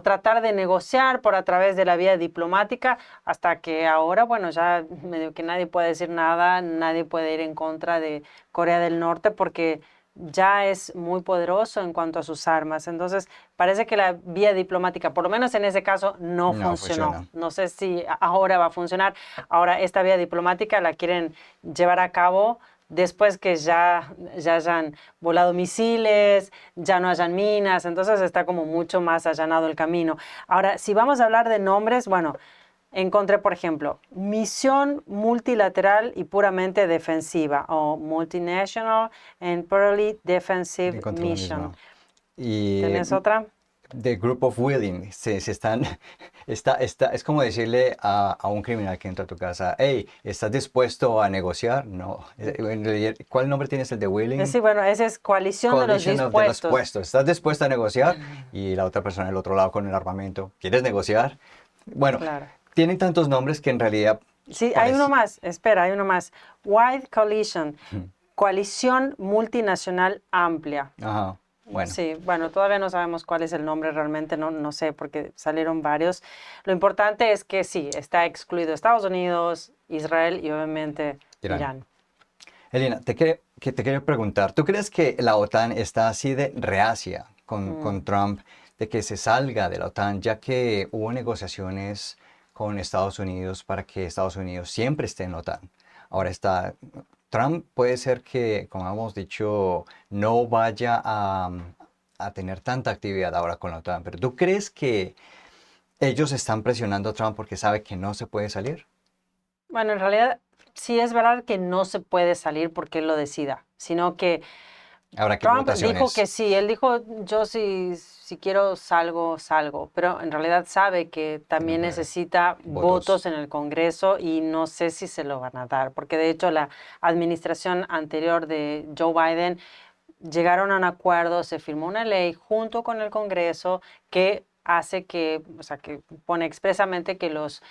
tratar de negociar por a través de la vía diplomática, hasta que ahora, bueno, ya medio que nadie puede decir nada, nadie puede ir en contra de Corea del Norte porque ya es muy poderoso en cuanto a sus armas. Entonces, parece que la vía diplomática, por lo menos en ese caso, no funcionó. funciona. No sé si ahora va a funcionar. Ahora, esta vía diplomática la quieren llevar a cabo después que ya hayan volado misiles, ya no hayan minas, entonces está como mucho más allanado el camino. Ahora, si vamos a hablar de nombres, bueno, encontré, por ejemplo, misión multilateral y puramente defensiva, o Multinational and Purely Defensive Encontré la Mission. misma. Y ¿Tenés otra? The Group of Willing, se están, es como decirle a un criminal que entra a tu casa, hey, ¿estás dispuesto a negociar? No. ¿Cuál nombre tienes el de Willing? Sí, bueno, esa es coalición de los Coalition of the dispuestos. dispuestos. ¿Estás dispuesto a negociar? Y la otra persona del otro lado con el armamento, ¿quieres negociar? Bueno, Claro. tienen tantos nombres que en realidad Sí, hay uno más, espera, hay uno más. Wide Coalition, coalición multinacional amplia. Ajá, bueno. Sí, bueno, todavía no sabemos cuál es el nombre realmente, no sé, porque salieron varios. Lo importante es que sí, está excluido Estados Unidos, Israel y obviamente Irán. Elena, te quiero preguntar, ¿tú crees que la OTAN está así de reacia con Trump de que se salga de la OTAN, ya que hubo negociaciones con Estados Unidos para que Estados Unidos siempre esté en la OTAN? Ahora Trump puede ser que, como hemos dicho, no vaya a tener tanta actividad ahora con la OTAN, pero ¿tú crees que ellos están presionando a Trump porque sabe que no se puede salir? Bueno, en realidad sí es verdad que no se puede salir porque él lo decida, sino que Habrá que Trump votaciones. dijo que sí, él dijo, yo si quiero salgo, pero en realidad sabe que también puede. necesita Votos. votos en el Congreso y no sé si se lo van a dar, porque de hecho la administración anterior de Joe Biden llegaron a un acuerdo, se firmó una ley junto con el Congreso que hace que, o sea, que pone expresamente que los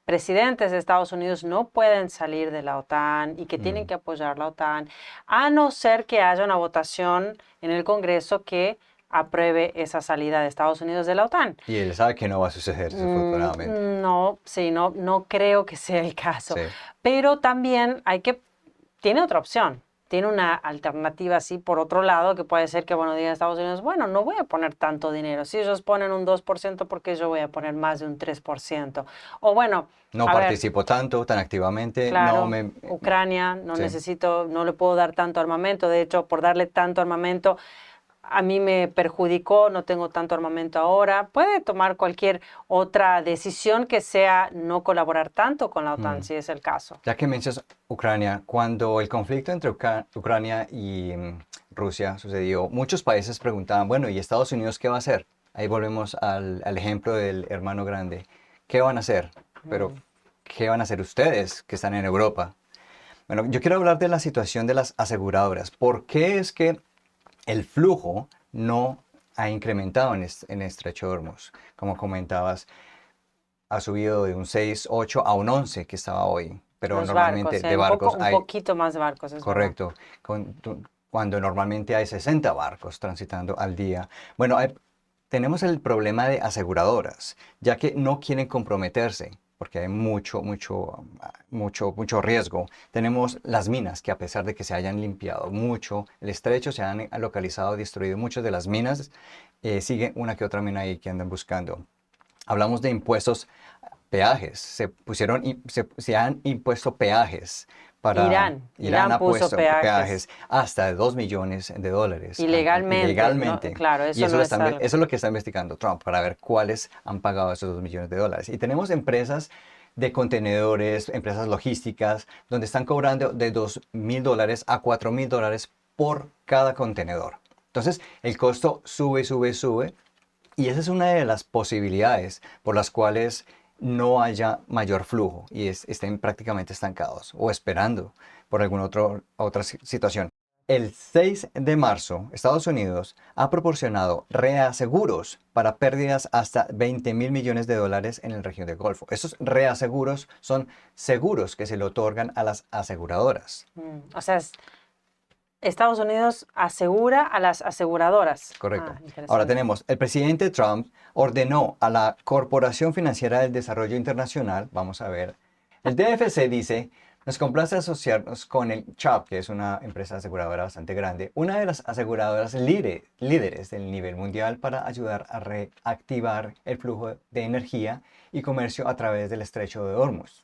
presidentes de Estados Unidos no pueden salir de la OTAN y que tienen que apoyar la OTAN, a no ser que haya una votación en el Congreso que apruebe esa salida de Estados Unidos de la OTAN. Y él sabe que no va a suceder, desafortunadamente. No, sí, no creo que sea el caso. Sí. Pero también tiene otra opción. Tiene una alternativa así por otro lado, que puede ser que, bueno, diga Estados Unidos, bueno, no voy a poner tanto dinero. Si ellos ponen un 2%, ¿por qué yo voy a poner más de un 3%? O bueno, No a ver, participo tanto, tan activamente. claro, No Ucrania, no Sí. necesito, no le puedo dar tanto armamento. De hecho, por darle tanto armamento, a mí me perjudicó, no tengo tanto armamento ahora. Puede tomar cualquier otra decisión que sea no colaborar tanto con la OTAN, si es el caso. Ya que mencionas Ucrania, cuando el conflicto entre Ucrania y Rusia sucedió, muchos países preguntaban, bueno, ¿y Estados Unidos qué va a hacer? Ahí volvemos al ejemplo del hermano grande. ¿Qué van a hacer? Pero, ¿qué van a hacer ustedes que están en Europa? Bueno, yo quiero hablar de la situación de las aseguradoras. ¿Por qué es que el flujo no ha incrementado en Estrecho de Hormuz? Como comentabas, ha subido de un 6, 8 a un 11 que estaba hoy. Pero Los normalmente barcos, de barcos un hay, poquito más de barcos, es verdad. correcto, cuando normalmente hay 60 barcos transitando al día. Bueno, tenemos el problema de aseguradoras, ya que no quieren comprometerse, porque hay mucho riesgo. Tenemos las minas, que a pesar de que se hayan limpiado mucho, el estrecho se han localizado, destruido muchas de las minas, sigue una que otra mina ahí que andan buscando. Hablamos de impuestos, peajes. Se han impuesto peajes para... Irán ha puso puesto peajes. hasta de $2 millones. Ilegalmente, Ilegalmente. ¿no? Claro, eso Y no es algo. eso es lo que está investigando Trump, para ver cuáles han pagado esos $2 millones. Y tenemos empresas de contenedores, empresas logísticas, donde están cobrando de $2.000 a $4.000 por cada contenedor. Entonces, el costo sube, sube, sube. Y esa es una de las posibilidades por las cuales no haya mayor flujo y estén prácticamente estancados o esperando por alguna otra situación. El 6 de marzo, Estados Unidos ha proporcionado reaseguros para pérdidas hasta $20.000 millones en la región del Golfo. Esos reaseguros son seguros que se le otorgan a las aseguradoras. O sea, Estados Unidos asegura a las aseguradoras. Correcto. Interesante. Ahora tenemos, el presidente Trump ordenó a la Corporación Financiera del Desarrollo Internacional, vamos a ver, el DFC dice, nos complace asociarnos con el Chubb, que es una empresa aseguradora bastante grande, una de las aseguradoras líderes del nivel mundial para ayudar a reactivar el flujo de energía y comercio a través del estrecho de Hormuz.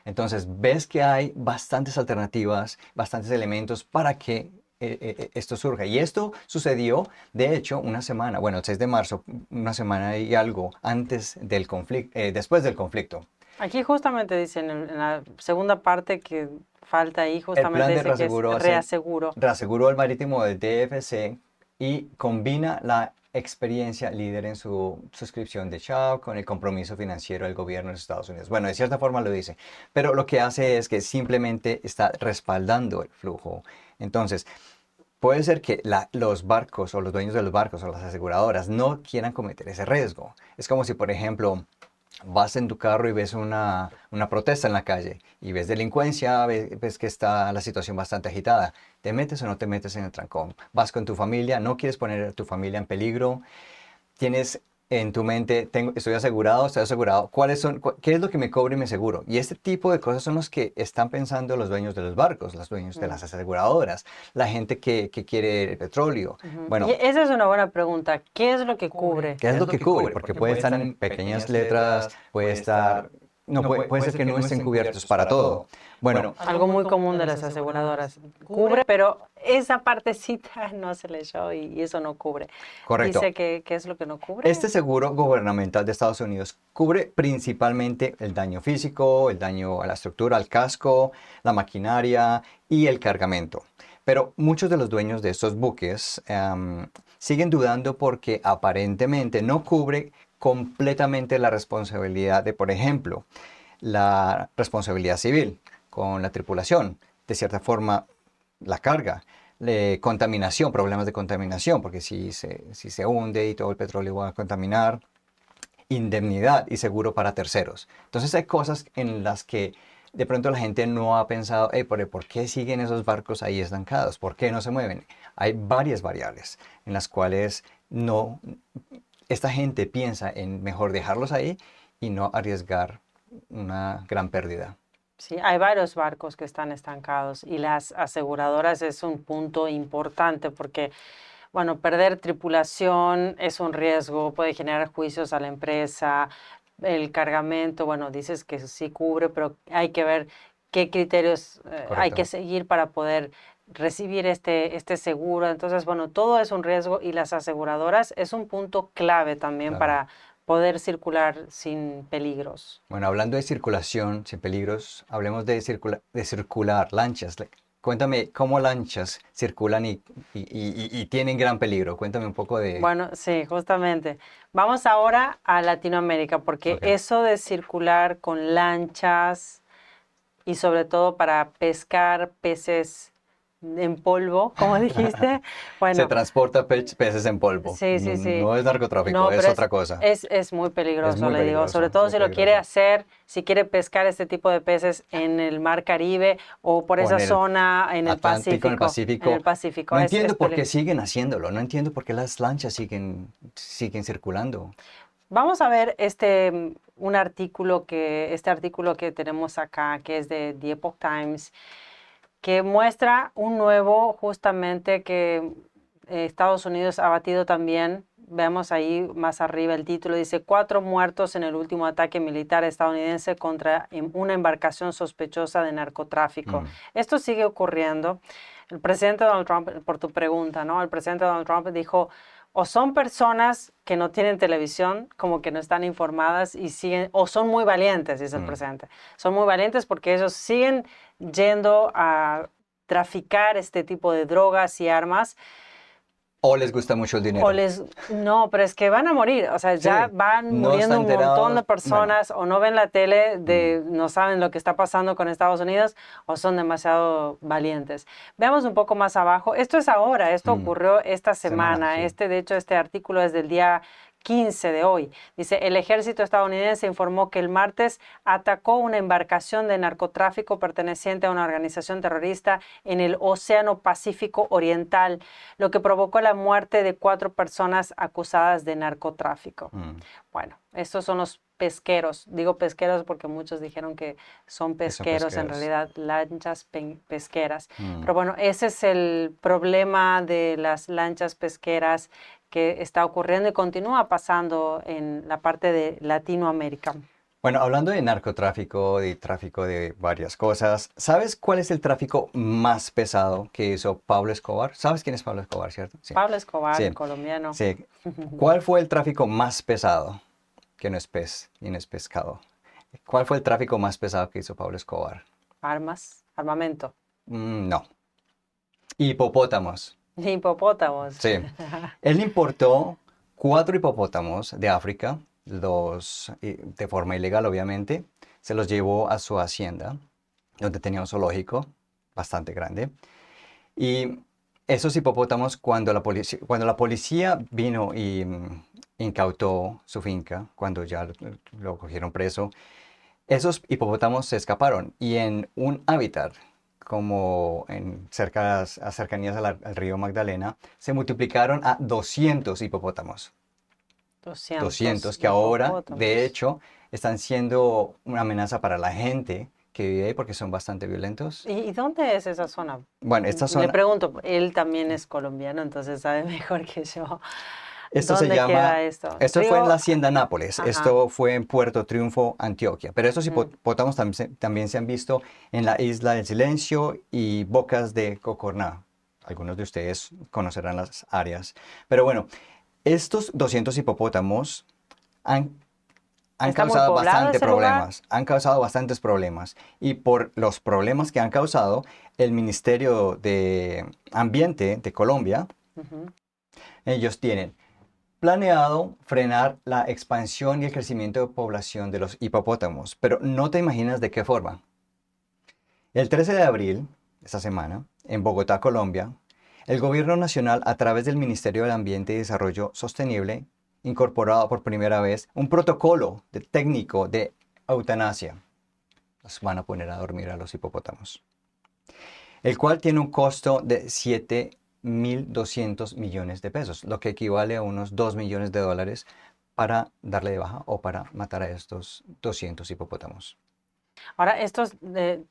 Entonces, ves que hay bastantes alternativas, bastantes elementos para que esto surja. Y esto sucedió, de hecho, una semana, bueno, el 6 de marzo, una semana y algo antes del conflicto, después del conflicto. Aquí justamente dicen en la segunda parte que falta ahí, El justamente plan de dice que es reaseguro. reaseguró el marítimo del DFC y combina la experiencia líder en su suscripción de Chubb con el compromiso financiero del gobierno de los Estados Unidos. Bueno, de cierta forma lo dice, pero lo que hace es que simplemente está respaldando el flujo. Entonces, puede ser que los barcos o los dueños de los barcos o las aseguradoras no quieran cometer ese riesgo. Es como si, por ejemplo, vas en tu carro y ves una protesta en la calle y ves delincuencia, ves que está la situación bastante agitada. ¿Te metes o no te metes en el trancón? Vas con tu familia, no quieres poner a tu familia en peligro. Tienes en tu mente, estoy asegurado, ¿qué es lo que me cobra y me seguro? Y este tipo de cosas son los que están pensando los dueños de los barcos, los dueños de las aseguradoras, la gente que quiere el petróleo. Bueno, Y esa es una buena pregunta. ¿Qué es lo que cubre? ¿qué es lo que cubre? Porque puede estar en pequeñas letras, puede estar... No, puede ser que no estén cubiertos para todo. Bueno, Algo muy común de las aseguradoras. Cubre, pero esa partecita no se leyó y eso no cubre. correcto. Dice que ¿qué es lo que no cubre? Este seguro gubernamental de Estados Unidos cubre principalmente el daño físico, el daño a la estructura, al casco, la maquinaria y el cargamento. Pero muchos de los dueños de estos buques siguen dudando porque aparentemente no cubre completamente la responsabilidad de, por ejemplo, la responsabilidad civil con la tripulación. De cierta forma, la carga. Contaminación, problemas de contaminación, porque si se hunde y todo el petróleo va a contaminar. indemnidad y seguro para terceros. Entonces hay cosas en las que de pronto la gente no ha pensado, ¿por qué siguen esos barcos ahí estancados? ¿Por qué no se mueven? Hay varias variables en las cuales no, esta gente piensa en mejor dejarlos ahí y no arriesgar una gran pérdida. Sí, hay varios barcos que están estancados y las aseguradoras es un punto importante porque, bueno, perder tripulación es un riesgo, puede generar juicios a la empresa, el cargamento, bueno, dices que sí cubre, pero hay que ver qué criterios hay que Correcto. seguir para poder recibir este seguro. Entonces, bueno, todo es un riesgo y las aseguradoras es un punto clave también Claro. para poder circular sin peligros. Bueno, hablando de circulación sin peligros, hablemos de, de circular lanchas. Cuéntame cómo lanchas circulan y tienen gran peligro. Cuéntame un poco de... Bueno, sí, justamente. Vamos ahora a Latinoamérica, porque Ok. eso de circular con lanchas y sobre todo para pescar peces en polvo, como dijiste, Se bueno, transporta peces en polvo. sí, No, sí, sí. no es narcotráfico, No, es pero otra cosa. es muy Es peligroso, muy le digo. Sobre peligroso, todo muy si lo quiere peligroso. hacer, si quiere pescar este tipo de peces en el Mar Caribe o por O en esa el zona en el Atlántico, en el Pacífico. En el Pacífico. Pacífico No es entiendo por qué peligroso. siguen haciéndolo. No entiendo por qué las lanchas siguen circulando. Vamos a ver este artículo que tenemos acá, que es de The Epoch Times, que muestra un nuevo, justamente que Estados Unidos ha batido también. Vemos ahí más arriba el título, dice 4 muertos en el último ataque militar estadounidense contra una embarcación sospechosa de narcotráfico. Mm. Esto sigue ocurriendo. El presidente Donald Trump, por tu pregunta, ¿no? El presidente Donald Trump dijo, o son personas que no tienen televisión, como que no están informadas y siguen, o son muy valientes, dice el Mm. presidente. Son muy valientes porque ellos siguen yendo a traficar este tipo de drogas y armas. O les gusta mucho el O dinero. les, no, pero es que van a morir, o sea, ya Sí, van no está muriendo un montón de enterado. Bueno, personas o no ven la tele, no saben lo que está pasando con Estados Unidos o son demasiado valientes. Veamos un poco más abajo, esto es ahora, esto ocurrió esta semana, sí. de hecho este artículo es del día 15 de hoy. Dice, el ejército estadounidense informó que el martes atacó una embarcación de narcotráfico perteneciente a una organización terrorista en el Océano Pacífico Oriental, lo que provocó la muerte de 4 personas acusadas de narcotráfico. Bueno, estos son los pesqueros. Digo pesqueros porque muchos dijeron que son pesqueros, en realidad lanchas pesqueras. Pero bueno, ese es el problema de las lanchas pesqueras que está ocurriendo y continúa pasando en la parte de Latinoamérica. Bueno, hablando de narcotráfico, de tráfico de varias cosas, ¿sabes cuál es el tráfico más pesado que hizo Pablo Escobar? ¿Sabes quién es Pablo Escobar, cierto? Sí. Pablo Escobar, Sí, el colombiano. sí. ¿Cuál fue el tráfico más pesado? Que no es pez y no es pescado. ¿Cuál fue el tráfico más pesado que hizo Pablo Escobar? Armas, armamento. No. Hipopótamos. Hipopótamos. Sí. Él importó 4 hipopótamos de África, de forma ilegal obviamente, se los llevó a su hacienda, donde tenía un zoológico bastante grande. Y esos hipopótamos, cuando la policía vino y incautó su finca, cuando ya lo cogieron preso, esos hipopótamos se escaparon y en un hábitat como a cercanías al río Magdalena, se multiplicaron a 200 hipopótamos. 200 que ahora, de hecho, están siendo una amenaza para la gente que vive ahí porque son bastante violentos. ¿Y dónde es esa zona? Bueno, esta Le zona, pregunto, él también es colombiano, entonces sabe mejor que yo. esto se ¿Dónde llama, queda esto? esto fue en la hacienda Nápoles, Ajá. esto fue en Puerto Triunfo, Antioquia, pero estos hipopótamos también se han visto en la Isla del Silencio y Bocas de Cocorná. Algunos de ustedes conocerán las áreas. Pero bueno, estos 200 hipopótamos han ¿Está muy causado poblado bastantes ese lugar? problemas. Han causado bastantes problemas. Y por los problemas que han causado, el Ministerio de Ambiente de Colombia, ellos tienen planeado frenar la expansión y el crecimiento de población de los hipopótamos. Pero no te imaginas de qué forma. El 13 de abril, esta semana, en Bogotá, Colombia, el Gobierno Nacional, a través del Ministerio del Ambiente y Desarrollo Sostenible, incorporado por primera vez un protocolo técnico de eutanasia. Los van a poner a dormir a los hipopótamos, el cual tiene un costo de 7.200 millones de pesos, lo que equivale a unos 2 millones de dólares para darle de baja o para matar a estos 200 hipopótamos. Ahora,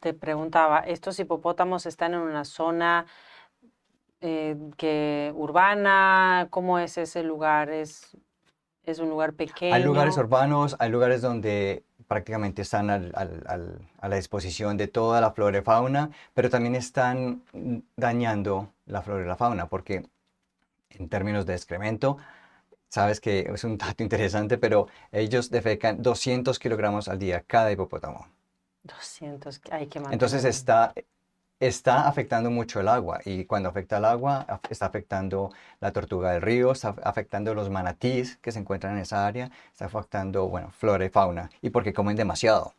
te preguntaba, ¿estos hipopótamos están en una zona urbana? ¿Cómo es ese lugar? ¿Es un lugar pequeño? Hay lugares urbanos, hay lugares donde prácticamente están a la disposición de toda la flora y fauna, pero también están dañando la flora y la fauna, porque en términos de excremento, sabes que es un dato interesante, pero ellos defecan 200 kilogramos al día cada hipopótamo. 200, hay que mantener. Entonces está afectando mucho el agua, y cuando afecta el agua, está afectando la tortuga del río, está afectando los manatís que se encuentran en esa área, está afectando, bueno, flora y fauna, y porque comen demasiado.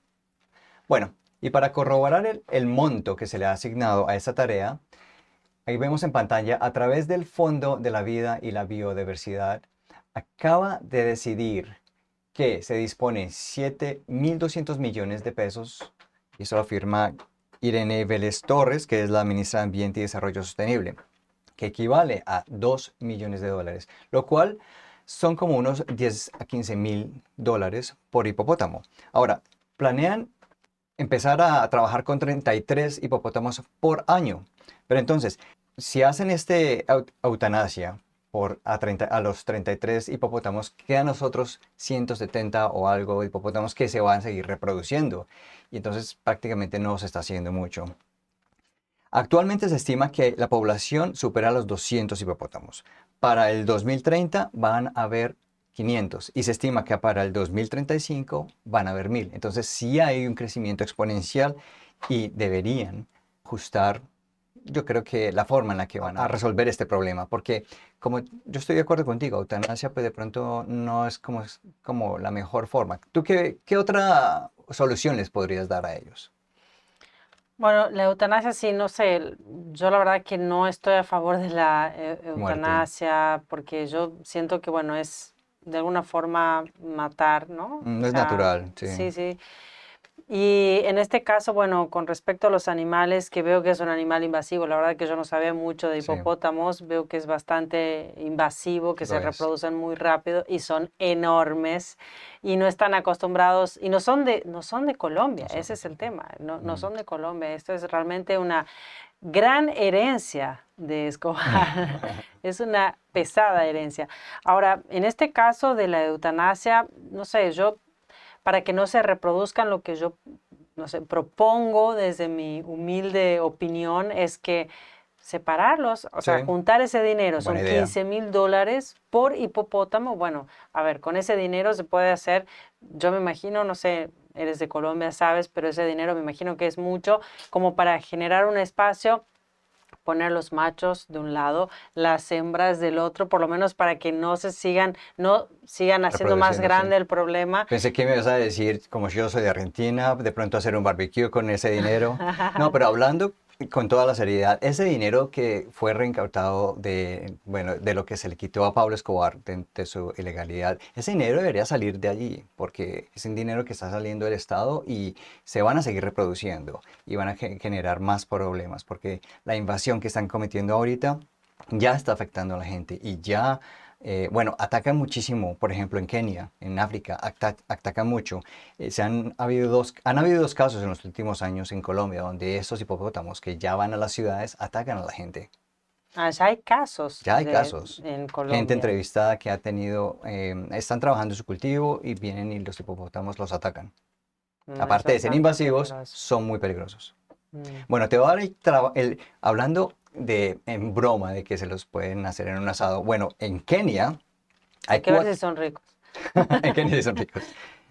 Bueno, y para corroborar el monto que se le ha asignado a esa tarea, ahí vemos en pantalla, a través del Fondo de la Vida y la Biodiversidad, acaba de decidir que se dispone 7.200 millones de pesos, y eso lo afirma Irene Vélez Torres, que es la ministra de Ambiente y Desarrollo Sostenible, que equivale a 2 millones de dólares, lo cual son como unos 10 a 15 mil dólares por hipopótamo. Ahora, planean empezar a trabajar con 33 hipopótamos por año, pero entonces, si hacen eutanasia a los 33 hipopótamos, quedan los otros 170 o algo de hipopótamos que se van a seguir reproduciendo. Y entonces prácticamente no se está haciendo mucho. Actualmente se estima que la población supera los 200 hipopótamos. Para el 2030 van a haber 500 y se estima que para el 2035 van a haber 1.000. Entonces sí hay un crecimiento exponencial y deberían ajustar, yo creo, que la forma en la que van a resolver este problema, porque como yo estoy de acuerdo contigo, eutanasia pues de pronto no es como la mejor forma. ¿Tú qué otra solución les podrías dar a ellos? Bueno, la eutanasia sí, no sé, yo la verdad que no estoy a favor de la Muerte. eutanasia porque yo siento que, bueno, es de alguna forma matar, ¿no? No O es sea, natural, sí. Sí, sí. Y en este caso, bueno, con respecto a los animales, que veo que es un animal invasivo, la verdad que yo no sabía mucho de Sí. hipopótamos, veo que es bastante invasivo, que Lo se es. reproducen muy rápido y son enormes y no están acostumbrados y no son de Colombia, No son ese es el de tema, no Mm. son de Colombia, esto es realmente una gran herencia de Escobar, es una pesada herencia. Ahora, en este caso de la eutanasia, no sé, para que no se reproduzcan, lo que yo, no sé, propongo desde mi humilde opinión es que separarlos, o sea, Sí, juntar ese dinero, buena son idea. 15.000 dólares por hipopótamo. Bueno, a ver, con ese dinero se puede hacer, yo me imagino, no sé, eres de Colombia, sabes, pero ese dinero me imagino que es mucho como para generar un espacio, poner los machos de un lado, las hembras del otro, por lo menos para que no sigan haciendo más Reproduciéndose. grande el problema. Pensé que me ibas a decir, como yo soy de Argentina, de pronto hacer un barbecue con ese dinero. No, pero hablando con toda la seriedad, ese dinero que fue reincautado de lo que se le quitó a Pablo Escobar de su ilegalidad, ese dinero debería salir de allí, porque es un dinero que está saliendo del Estado y se van a seguir reproduciendo y van a generar más problemas, porque la invasión que están cometiendo ahorita ya está afectando a la gente y ya bueno, atacan muchísimo, por ejemplo, en Kenia, en África, atacan mucho. Han habido dos casos en los últimos años en Colombia donde estos hipopótamos que ya van a las ciudades atacan a la gente. Ya hay casos Ya hay casos. en Gente Colombia. entrevistada que ha tenido, están trabajando en su cultivo y vienen y los hipopótamos los atacan. Es Aparte de ser bastante invasivos, peligroso. son muy peligrosos. Mm. Bueno, te voy a dar hablando en broma de que se los pueden hacer en un asado. Bueno, en Kenia Hay que ver si son ricos. en Kenia sí son ricos.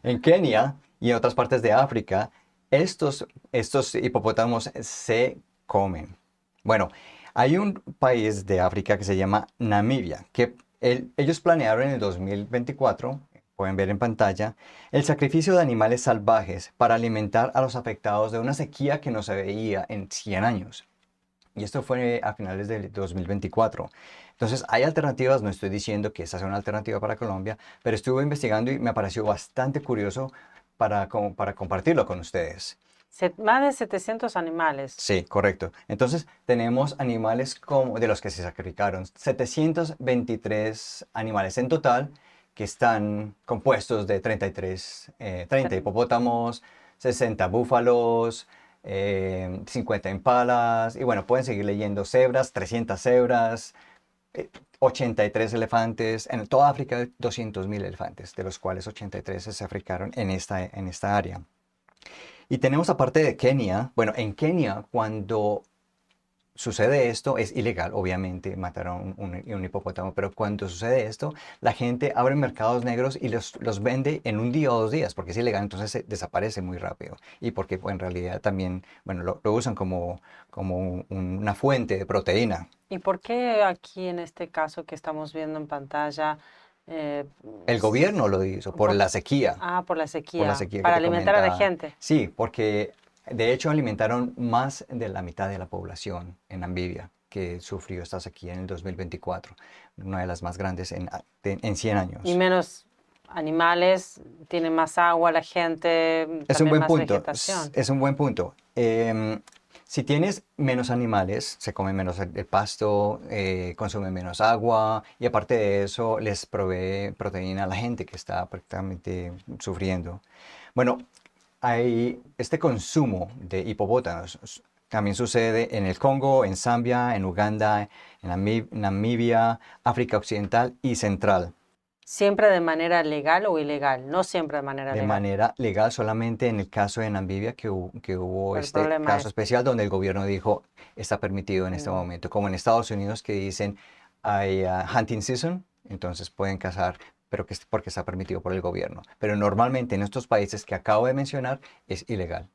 En Kenia y en otras partes de África, estos hipopótamos se comen. Bueno, hay un país de África que se llama Namibia, que ellos planearon en el 2024, pueden ver en pantalla, el sacrificio de animales salvajes para alimentar a los afectados de una sequía que no se veía en 100 años. Y esto fue a finales del 2024. Entonces, hay alternativas, no estoy diciendo que esta sea una alternativa para Colombia, pero estuve investigando y me pareció bastante curioso para compartirlo con ustedes. Más de 700 animales. Sí, correcto. Entonces, tenemos animales como de los que se sacrificaron, 723 animales en total, que están compuestos de 30 hipopótamos, 60 búfalos, 50 impalas, y bueno, pueden seguir leyendo cebras, 300 cebras, 83 elefantes, en toda África 200.000 elefantes, de los cuales 83 se sacrificaron en esta área. Y tenemos aparte de Kenia, bueno, en Kenia cuando sucede esto es ilegal, obviamente, matar a un hipopótamo, pero cuando sucede esto, la gente abre mercados negros y los vende en un día o 2 días, porque es ilegal, entonces se desaparece muy rápido. Y porque pues, en realidad también, bueno, lo usan como una fuente de proteína. ¿Y por qué aquí en este caso que estamos viendo en pantalla, eh, El gobierno lo hizo por por, la sequía. por la Por la sequía, sequía que para te alimentar a la comentaba. gente? Sí, porque de hecho alimentaron más de la mitad de la población en Namibia que sufrió esta sequía en el 2024, una de las más grandes en 100 Y años. menos animales, tiene más agua la gente, Es un también buen más punto, vegetación. es un buen punto. Si tienes menos animales, se come menos el pasto, consume menos agua y aparte de eso les provee proteína a la gente que está prácticamente sufriendo. Bueno, hay este consumo de hipopótamos también sucede en el Congo, en Zambia, en Uganda, en Namibia, África Occidental y Central. ¿Siempre de manera legal o ilegal? No siempre de manera De legal, manera legal, solamente en el caso de Namibia que hubo pero el este problema caso es... especial donde el gobierno dijo está permitido en este mm, momento, como en Estados Unidos que dicen hay hunting season, entonces pueden cazar, pero que es porque está permitido por el gobierno. Pero normalmente en estos países que acabo de mencionar es ilegal.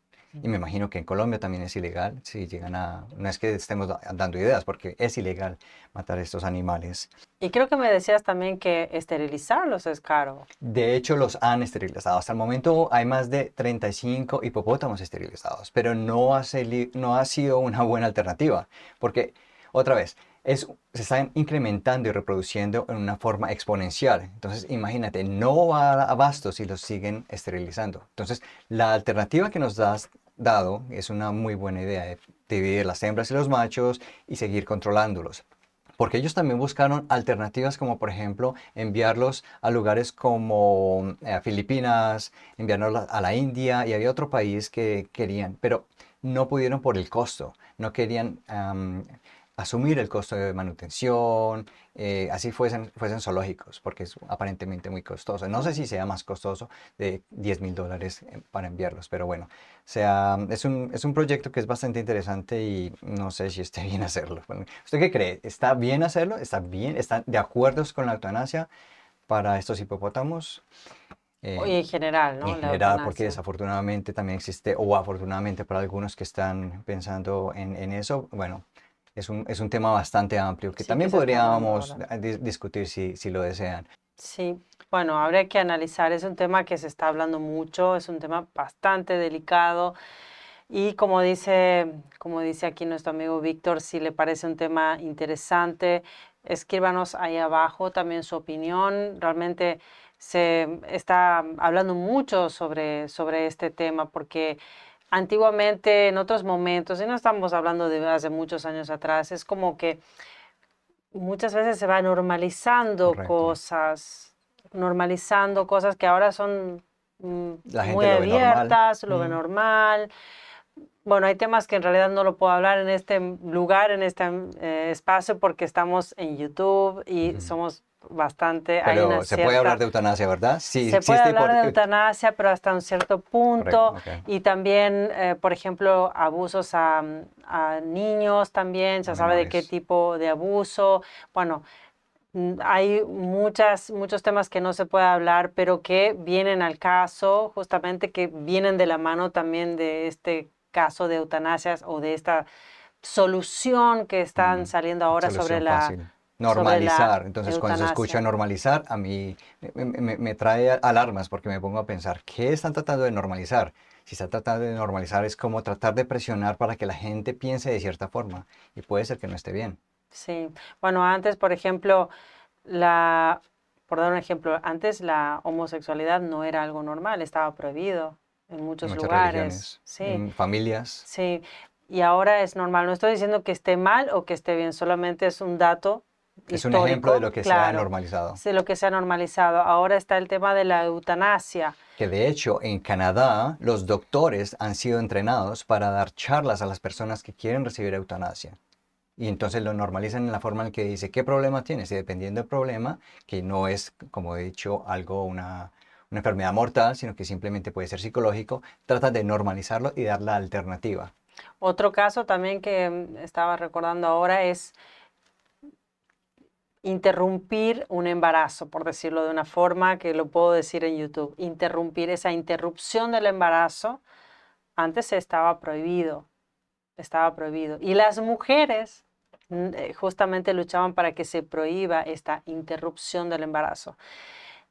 Y me imagino que en Colombia también es ilegal, si llegan a... No es que estemos dando ideas, porque es ilegal matar estos animales. Y creo que me decías también que esterilizarlos es caro. De hecho, los han esterilizado. Hasta el momento hay más de 35 hipopótamos esterilizados, pero no ha sido una buena alternativa, porque, otra vez, se están incrementando y reproduciendo en una forma exponencial. Entonces, imagínate, no va a abasto si los siguen esterilizando. Entonces, la alternativa que nos has dado es una muy buena idea de dividir las hembras y los machos y seguir controlándolos. Porque ellos también buscaron alternativas como por ejemplo enviarlos a lugares como Filipinas, enviarlos a la India y había otro país que querían, pero no pudieron por el costo, no querían asumir el costo de manutención, así fuesen zoológicos, porque es aparentemente muy costoso. No sé si sea más costoso de $10.000 para enviarlos, pero bueno, es un proyecto que es bastante interesante y no sé si esté bien hacerlo. Bueno, ¿usted qué cree? ¿Está bien hacerlo? ¿Está bien? ¿Están de acuerdo con la eutanasia para estos hipopótamos? Y en general, En ¿no? La general, porque eutanasia. desafortunadamente también existe, o afortunadamente para algunos que están pensando en eso, bueno, es un tema bastante amplio que Sí que también se está hablando podríamos ahora. discutir si lo desean. Sí, bueno, habría que analizar. Es un tema que se está hablando mucho, es un tema bastante delicado. Y como dice aquí nuestro amigo Víctor, si le parece un tema interesante, escríbanos ahí abajo también su opinión. Realmente se está hablando mucho sobre este tema porque antiguamente, en otros momentos, y no estamos hablando de hace muchos años atrás, es como que muchas veces se va Correcto. normalizando cosas que ahora son La muy gente lo ve normal. abiertas, lo ve Mm, normal. Bueno, hay temas que en realidad no lo puedo hablar en este lugar, en este espacio, porque estamos en YouTube y ujú. somos bastante, hay una Pero se puede hablar cierta, de eutanasia, ¿verdad? Sí, se sí, puede hablar de eutanasia, pero hasta un cierto correcto, punto, ok. y también, por ejemplo, abusos a niños también, A se sabe de qué menores. tipo de abuso. Bueno, hay muchos temas que no se puede hablar, pero que vienen al caso, justamente que vienen de la mano también de este caso de eutanasias o de esta solución que están Mm, saliendo ahora solución fácil. sobre la Normalizar. Entonces, cuando se escucha eutanasia. normalizar, a mí me trae alarmas porque me pongo a pensar, ¿qué están tratando de normalizar? Si están tratando de normalizar es como tratar de presionar para que la gente piense de cierta forma y puede ser que no esté bien. Sí. Bueno, antes, por ejemplo, por dar un ejemplo, antes la homosexualidad no era algo normal, estaba prohibido en En muchos muchas lugares. religiones, Sí, en familias. sí. Y ahora es normal. No estoy diciendo que esté mal o que esté bien, solamente es un dato Es un ejemplo de histórico, lo que se ha claro, normalizado. de lo que se ha normalizado. Ahora está el tema de la eutanasia. Que de hecho en Canadá los doctores han sido entrenados para dar charlas a las personas que quieren recibir eutanasia. Y entonces lo normalizan en la forma en que dice, ¿qué problema tienes? Y dependiendo del problema, que no es, como he dicho, una enfermedad mortal, sino que simplemente puede ser psicológico, trata de normalizarlo y dar la alternativa. Otro caso también que estaba recordando ahora es interrumpir un embarazo, por decirlo de una forma que lo puedo decir en YouTube. Interrumpir esa interrupción del embarazo, antes estaba prohibido, estaba prohibido. Y las mujeres justamente luchaban para que se prohíba esta interrupción del embarazo.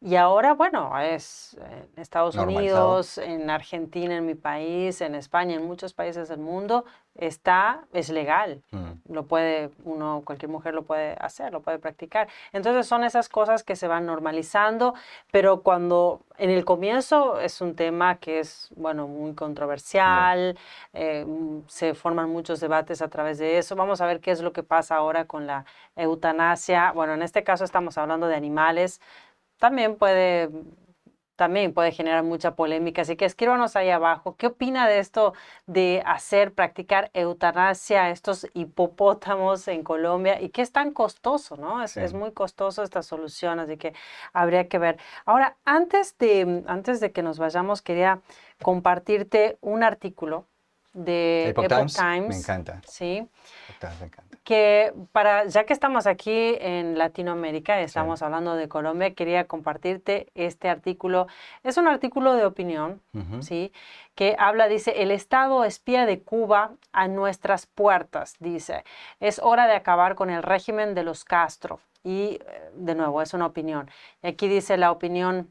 Y ahora, bueno, es en Estados Normalizado. Unidos, en Argentina, en mi país, en España, en muchos países del mundo, es legal. Lo puede uno, cualquier mujer lo puede hacer, lo puede practicar. Entonces son esas cosas que se van normalizando, pero cuando en el comienzo es un tema que es, bueno, muy controversial, se forman muchos debates a través de eso. Vamos a ver qué es lo que pasa ahora con la eutanasia. Bueno, en este caso estamos hablando de animales. También puede generar mucha polémica, así que escríbanos ahí abajo. ¿Qué opina de esto de practicar eutanasia a estos hipopótamos en Colombia y que es tan costoso, ¿no? Sí. Es muy costoso esta solución, así que habría que ver. Ahora, antes de que nos vayamos, quería compartirte un artículo de Epoch Epoch Times, me Times, encanta. ¿sí? Epoch Times me encanta. Ya que estamos aquí en Latinoamérica, Sí. estamos hablando de Colombia, quería compartirte este artículo. Es un artículo de opinión, Ujú. ¿sí? Que dice, el Estado espía de Cuba a nuestras puertas, dice. Es hora de acabar con el régimen de los Castro. Y, de nuevo, es una opinión. Y aquí dice la opinión.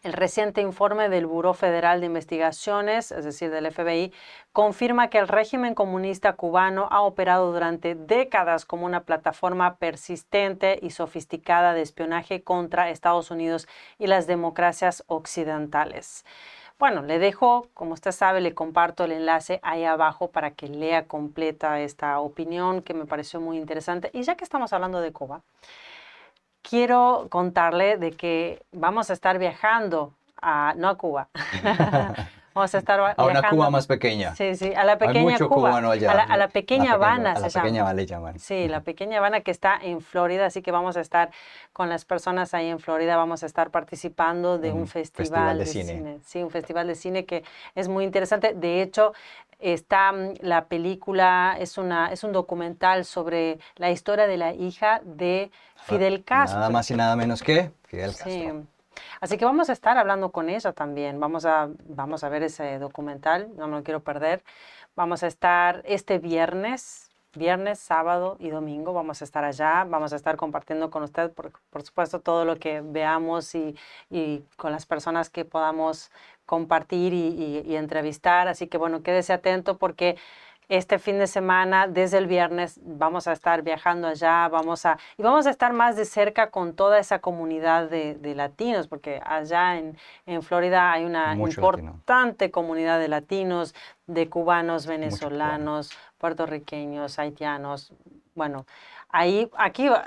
El reciente informe del Buró Federal de Investigaciones, es decir, del FBI, confirma que el régimen comunista cubano ha operado durante décadas como una plataforma persistente y sofisticada de espionaje contra Estados Unidos y las democracias occidentales. Bueno, le dejo, como usted sabe, le comparto el enlace ahí abajo para que lea completa esta opinión que me pareció muy interesante. Y ya que estamos hablando de Cuba, quiero contarle de que vamos a estar viajando no a Cuba. Vamos a estar A una Cuba viajando, más pequeña. sí, sí, a la Hay pequeña mucho Cuba, cubano a allá. la pequeña Habana A se la llama. pequeña le llaman. Sí, la pequeña Habana que está en Florida, así que vamos a estar con las personas ahí en Florida, vamos a estar participando de un Festival festival de de cine. cine. Sí, un festival de cine que es muy interesante. De hecho, está la película, es un documental sobre la historia de la hija de Fidel Nada Castro. más y nada menos que Fidel Sí. Castro. Así que vamos a estar hablando con ella también. Vamos a ver ese documental, no me lo quiero perder. Vamos a estar este viernes, sábado y domingo. Vamos a estar allá, vamos a estar compartiendo con usted, por supuesto, todo lo que veamos y con las personas que podamos compartir y entrevistar. Así que bueno, quédese atento porque este fin de semana, desde el viernes, vamos a estar viajando allá, vamos a estar más de cerca con toda esa comunidad de latinos, porque allá en Florida hay una Mucho latino. importante comunidad de latinos, de cubanos, Mucho cubano. venezolanos, puertorriqueños, haitianos. Bueno, aquí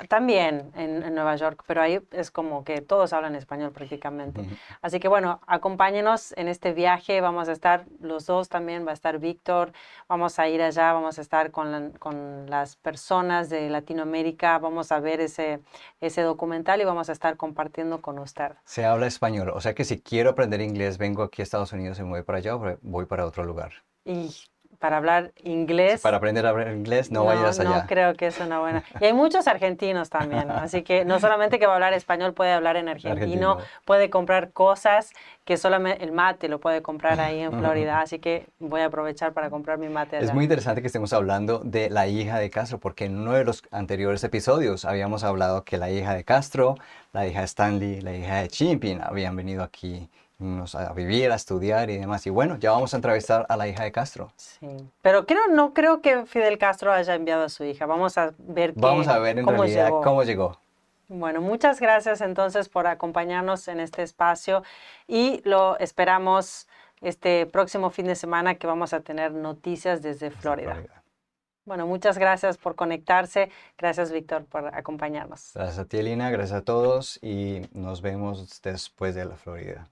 también en Nueva York, pero ahí es como que todos hablan español prácticamente. Así que bueno, acompáñenos en este viaje, vamos a estar los dos también, va a estar Víctor, vamos a ir allá, vamos a estar con las personas de Latinoamérica, vamos a ver ese documental y vamos a estar compartiendo con usted. Se habla español, o sea que si quiero aprender inglés, vengo aquí a Estados Unidos y me voy para allá o voy para otro lugar. Y para hablar inglés, Para aprender a hablar inglés, no vayas no allá. creo que es una buena. Y hay muchos argentinos también, así que no solamente que va a hablar español, puede hablar en argentino, Argentino. puede comprar cosas que solamente el mate lo puede comprar ahí en Florida, así que voy a aprovechar para comprar mi mate allá. Es muy interesante que estemos hablando de la hija de Castro, porque en uno de los anteriores episodios habíamos hablado que la hija de Castro, la hija de Stanley, la hija de Xi Jinping habían venido aquí a vivir, a estudiar y demás. Y bueno, ya vamos a entrevistar a la hija de Castro. Sí, pero no creo que Fidel Castro haya enviado a su hija. Vamos a ver Vamos a ver en cómo realidad llegó. cómo llegó. Bueno, muchas gracias entonces por acompañarnos en este espacio y lo esperamos este próximo fin de semana que vamos a tener noticias desde Florida. Bueno, muchas gracias por conectarse. Gracias, Víctor, por acompañarnos. Gracias a ti, Elina, gracias a todos y nos vemos después de la Florida.